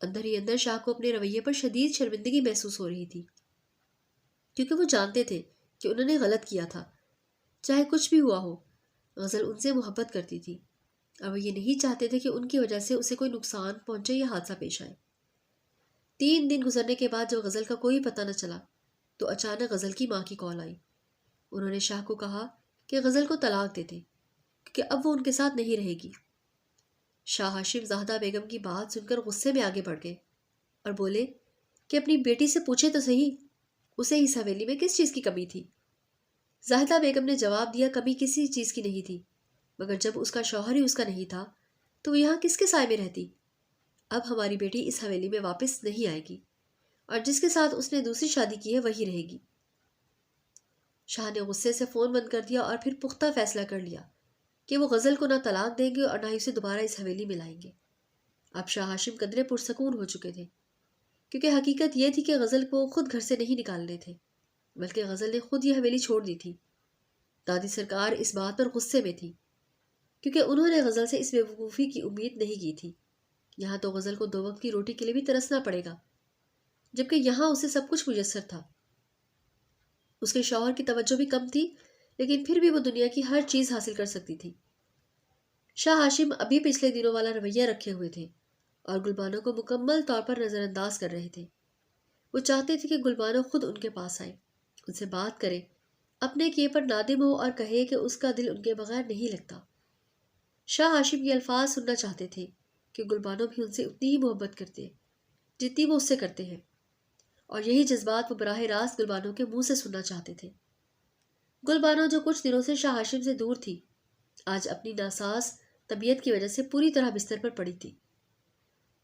[SPEAKER 1] اندر ہی اندر شاہ کو اپنے رویے پر شدید شرمندگی محسوس ہو رہی تھی، کیونکہ وہ جانتے تھے کہ انہوں نے غلط کیا تھا۔ چاہے کچھ بھی ہوا ہو، غزل ان سے محبت کرتی تھی اور وہ یہ نہیں چاہتے تھے کہ ان کی وجہ سے اسے کوئی نقصان پہنچے یا حادثہ پیش آئے۔ 3 دن گزرنے کے بعد جب غزل کا کوئی پتہ نہ چلا تو اچانک غزل کی ماں کی کال آئی۔ انہوں نے شاہ کو کہا کہ غزل کو طلاق دے دے، کیونکہ اب وہ ان کے ساتھ نہیں رہے گی۔ شاہ ہاشم زاہدہ بیگم کی بات سن کر غصے میں آگے بڑھ گئے اور بولے کہ اپنی بیٹی سے پوچھے تو صحیح، اسے اس حویلی میں کس چیز کی کمی تھی؟ زاہدہ بیگم نے جواب دیا، کمی کسی چیز کی نہیں تھی، مگر جب اس کا شوہر ہی اس کا نہیں تھا تو وہ یہاں کس کے سائے میں رہتی؟ اب ہماری بیٹی اس حویلی میں واپس نہیں آئے گی اور جس کے ساتھ اس نے دوسری شادی کی ہے وہی رہے گی۔ شاہ نے غصے سے فون بند کر دیا اور پھر پختہ فیصلہ کر لیا کہ وہ غزل کو نہ طلاق دیں گے اور نہ ہی اسے دوبارہ اس حویلی میں لائیں گے۔ اب شاہ ہاشم قدرے پرسکون ہو چکے تھے، کیونکہ حقیقت یہ تھی کہ غزل کو خود گھر سے نہیں نکالنے تھے، بلکہ غزل نے خود یہ حویلی چھوڑ دی تھی۔ دادی سرکار اس بات پر غصے میں تھی، کیونکہ انہوں نے غزل سے اس بے وقوفی کی امید نہیں کی تھی۔ یہاں تو غزل کو 2 وقت کی روٹی کے لیے بھی ترسنا پڑے گا، جبکہ یہاں اسے سب کچھ میسر تھا۔ اس کے شوہر کی توجہ بھی کم تھی، لیکن پھر بھی وہ دنیا کی ہر چیز حاصل کر سکتی تھی۔ شاہ ہاشم ابھی پچھلے دنوں والا رویہ رکھے ہوئے تھے اور گلبانو کو مکمل طور پر نظر انداز کر رہے تھے۔ وہ چاہتے تھے کہ گلبانو خود ان کے پاس آئے، ان سے بات کرے، اپنے کیے پر نادم ہو اور کہے کہ اس کا دل ان کے بغیر نہیں لگتا۔ شاہ ہاشم یہ الفاظ سننا چاہتے تھے کہ گلبانو بھی ان سے اتنی ہی محبت کرتے جتنی وہ اس سے کرتے ہیں، اور یہی جذبات وہ براہ راست گلبانو کے منہ سے سننا چاہتے تھے۔ گلبانو جو کچھ دنوں سے شاہ ہاشم سے دور تھی، آج اپنی ناساز طبیعت کی وجہ سے پوری طرح بستر پر پڑی تھی۔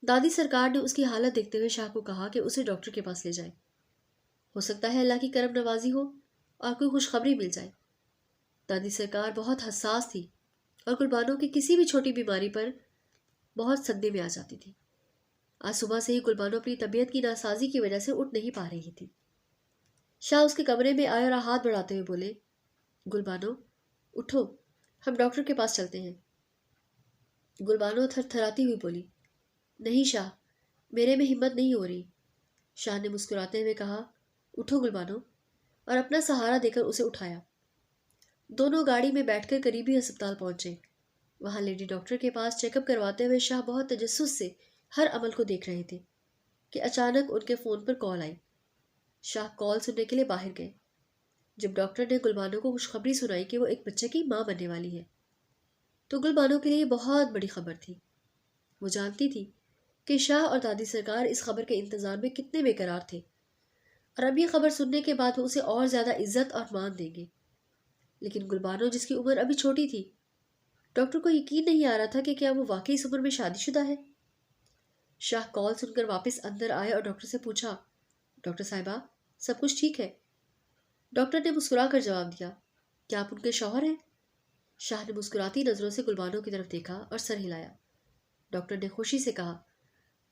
[SPEAKER 1] دادی سرکار نے اس کی حالت دیکھتے ہوئے شاہ کو کہا کہ اسے ڈاکٹر کے پاس لے جائے، ہو سکتا ہے اللہ کی کرم نوازی ہو اور کوئی خوشخبری مل جائے۔ دادی سرکار بہت حساس تھی اور گلبانو کی کسی بھی چھوٹی بیماری پر بہت صدمے میں آ جاتی تھی۔ آج صبح سے ہی گلبانو اپنی طبیعت کی ناسازی کی وجہ سے اٹھ نہیں پا رہی تھی۔ شاہ اس کے کمرے میں آئے اور ہاتھ بڑھاتے ہوئے بولے، گلبانو اٹھو، ہم ڈاکٹر کے پاس چلتے ہیں۔ گلبانو تھر تھراتی ہوئی بولی، نہیں شاہ، میرے میں ہمت نہیں ہو رہی۔ شاہ نے مسکراتے ہوئے کہا، اٹھو گلبانو، اور اپنا سہارا دے کر اسے اٹھایا۔ دونوں گاڑی میں بیٹھ کر قریبی ہسپتال پہنچے۔ وہاں لیڈی ڈاکٹر کے پاس چیک اپ کرواتے ہوئے شاہ بہت تجسس سے ہر عمل کو دیکھ رہے تھے کہ اچانک ان کے فون پر کال آئی۔ شاہ کال سننے کے لیے باہر گئے۔ جب ڈاکٹر نے گلبانو کو خوشخبری سنائی کہ وہ ایک بچے کی ماں بننے والی ہے تو گلبانو کے لیے یہ بہت بڑی خبر تھی۔ وہ جانتی تھی کہ شاہ اور دادی سرکار اس خبر کے انتظار میں کتنے بے قرار تھے، اور اب یہ خبر سننے کے بعد وہ اسے اور زیادہ عزت اور مان دیں گے۔ لیکن گلبانو، جس کی عمر ابھی چھوٹی تھی، ڈاکٹر کو یقین نہیں آ رہا تھا کہ کیا وہ واقعی اس عمر میں شادی شدہ ہے۔ شاہ کال سن کر واپس اندر آئے اور ڈاکٹر سے پوچھا، ڈاکٹر صاحبہ، سب کچھ ٹھیک ہے؟ ڈاکٹر نے مسکرا کر جواب دیا، کیا آپ ان کے شوہر ہیں؟ شاہ نے مسکراتی نظروں سے گلبانو کی طرف دیکھا اور سر ہلایا۔ ڈاکٹر نے خوشی سے کہا،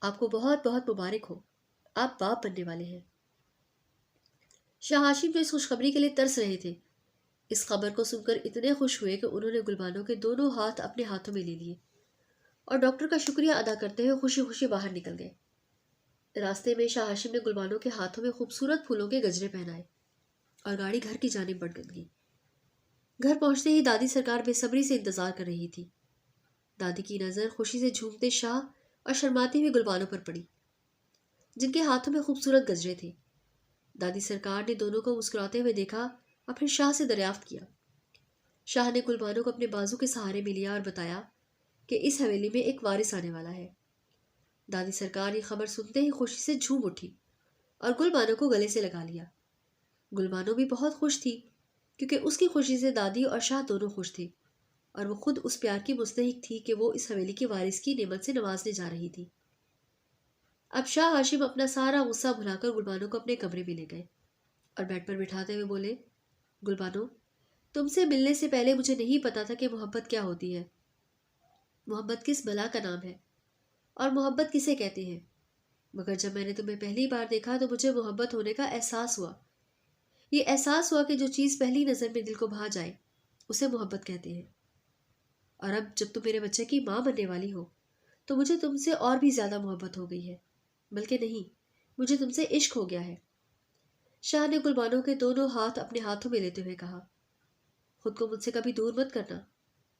[SPEAKER 1] آپ کو بہت بہت مبارک ہو، آپ باپ بننے والے ہیں۔ شاہ ہاشم جو اس خوشخبری کے لیے ترس رہے تھے، اس خبر کو سن کر اتنے خوش ہوئے کہ انہوں نے گلبانو کے دونوں ہاتھ اپنے ہاتھوں میں لے لیے اور ڈاکٹر کا شکریہ ادا کرتے ہوئے خوشی خوشی باہر نکل گئے۔ راستے میں شاہ ہاشم نے گلبانو کے ہاتھوں میں خوبصورت پھولوں کے گجرے پہنائے اور گاڑی گھر کی جانب بڑھ گئی۔ گھر پہنچتے ہی دادی سرکار بے صبری سے انتظار کر رہی تھی۔ دادی کی نظر خوشی سے جھومتے شاہ اور شرماتی ہوئی گلبانو پر پڑی، جن کے ہاتھوں میں خوبصورت گجرے تھے۔ دادی سرکار نے دونوں کو مسکراتے ہوئے دیکھا اور پھر شاہ سے دریافت کیا۔ شاہ نے گلبانو کو اپنے بازو کے سہارے میں لیا اور بتایا کہ اس حویلی میں ایک وارث آنے والا ہے۔ دادی سرکار یہ خبر سنتے ہی خوشی سے جھوم اٹھی اور گلبانو کو گلے سے لگا لیا۔ گلبانو بھی بہت خوش تھی، کیونکہ اس کی خوشی سے دادی اور شاہ دونوں خوش تھے، اور وہ خود اس پیار کی مستحق تھی کہ وہ اس حویلی کے وارث کی نعمت سے نوازنے جا رہی تھی۔ اب شاہ ہاشم اپنا سارا غصہ بھلا کر گلبانو کو اپنے کمرے میں لے گئے اور بیڈ پر بٹھاتے ہوئے بولے، گلبانو، تم سے ملنے سے پہلے مجھے نہیں پتا تھا کہ محبت کیا ہوتی ہے، محبت کس بلا کا نام ہے اور محبت کسے کہتے ہیں، مگر جب میں نے تمہیں پہلی بار دیکھا تو مجھے محبت ہونے کا احساس ہوا۔ یہ احساس ہوا کہ جو چیز پہلی نظر میں دل کو بھا جائے اسے محبت کہتے ہیں، اور اب جب تم میرے بچے کی ماں بننے والی ہو تو مجھے تم سے اور بھی زیادہ محبت ہو گئی ہے، بلکہ نہیں، مجھے تم سے عشق ہو گیا ہے۔ شاہ نے گلبانو کے دونوں ہاتھ اپنے ہاتھوں میں لیتے ہوئے کہا، خود کو مجھ سے کبھی دور مت کرنا،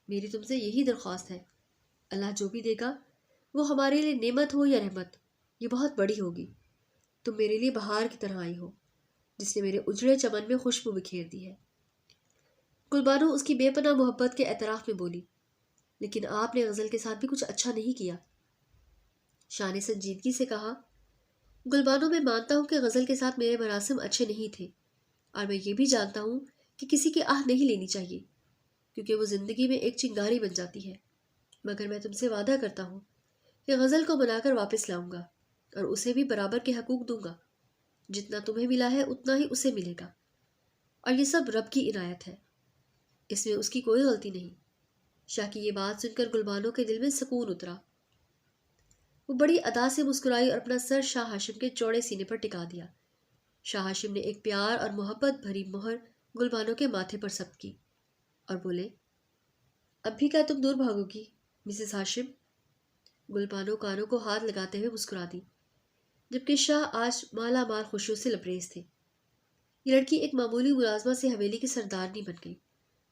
[SPEAKER 1] میری تم سے یہی درخواست ہے۔ اللہ جو بھی دے گا وہ ہمارے لیے نعمت ہو یا رحمت، یہ بہت بڑی ہوگی۔ تم میرے لیے بہار کی طرح آئی ہو، جس نے میرے اجڑے چمن میں خوشبو بکھیر دی ہے۔ گلبانو اس کی بے پناہ محبت کے اعتراف میں بولی، لیکن آپ نے غزل کے ساتھ بھی کچھ اچھا نہیں کیا۔ شاہ نے سنجیدگی سے کہا، گلبانو، میں مانتا ہوں کہ غزل کے ساتھ میرے مراسم اچھے نہیں تھے، اور میں یہ بھی جانتا ہوں کہ کسی کی آہ نہیں لینی چاہیے، کیونکہ وہ زندگی میں ایک چنگاری بن جاتی ہے، مگر میں تم سے وعدہ کرتا ہوں کہ غزل کو بنا کر واپس لاؤں گا اور اسے بھی برابر کے حقوق دوں گا، جتنا تمہیں ملا ہے اتنا ہی اسے ملے گا، اور یہ سب رب کی عنایت ہے، اس میں اس کی کوئی غلطی نہیں۔ شاہ کی یہ بات سن کر گلبانو کے دل میں سکون اترا۔ وہ بڑی ادا سے مسکرائی اور اپنا سر شاہ ہاشم کے چوڑے سینے پر ٹکا دیا۔ شاہ ہاشم نے ایک پیار اور محبت بھری مہر گلبانو کے ماتھے پر ثبت کی اور بولے، اب بھی کیا تم دور بھاگو گی مسز ہاشم؟ گلبانو کانوں کو ہاتھ لگاتے ہوئے مسکرا دی، جبکہ شاہ آج مالا مال خوشیوں سے لبریز تھے۔ یہ لڑکی ایک معمولی ملازمہ سے حویلی کی سردارنی بن گئی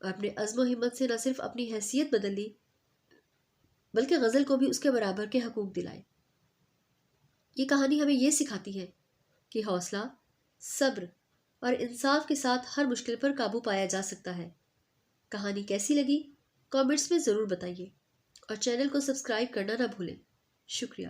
[SPEAKER 1] اور اپنے عزم و ہمت سے نہ صرف اپنی حیثیت بدل لی بلکہ غزل کو بھی اس کے برابر کے حقوق دلائے۔ یہ کہانی ہمیں یہ سکھاتی ہے کہ حوصلہ، صبر اور انصاف کے ساتھ ہر مشکل پر قابو پایا جا سکتا ہے۔ کہانی کیسی لگی کامنٹس میں ضرور بتائیے اور چینل کو سبسکرائب کرنا نہ بھولیں۔ شکریہ۔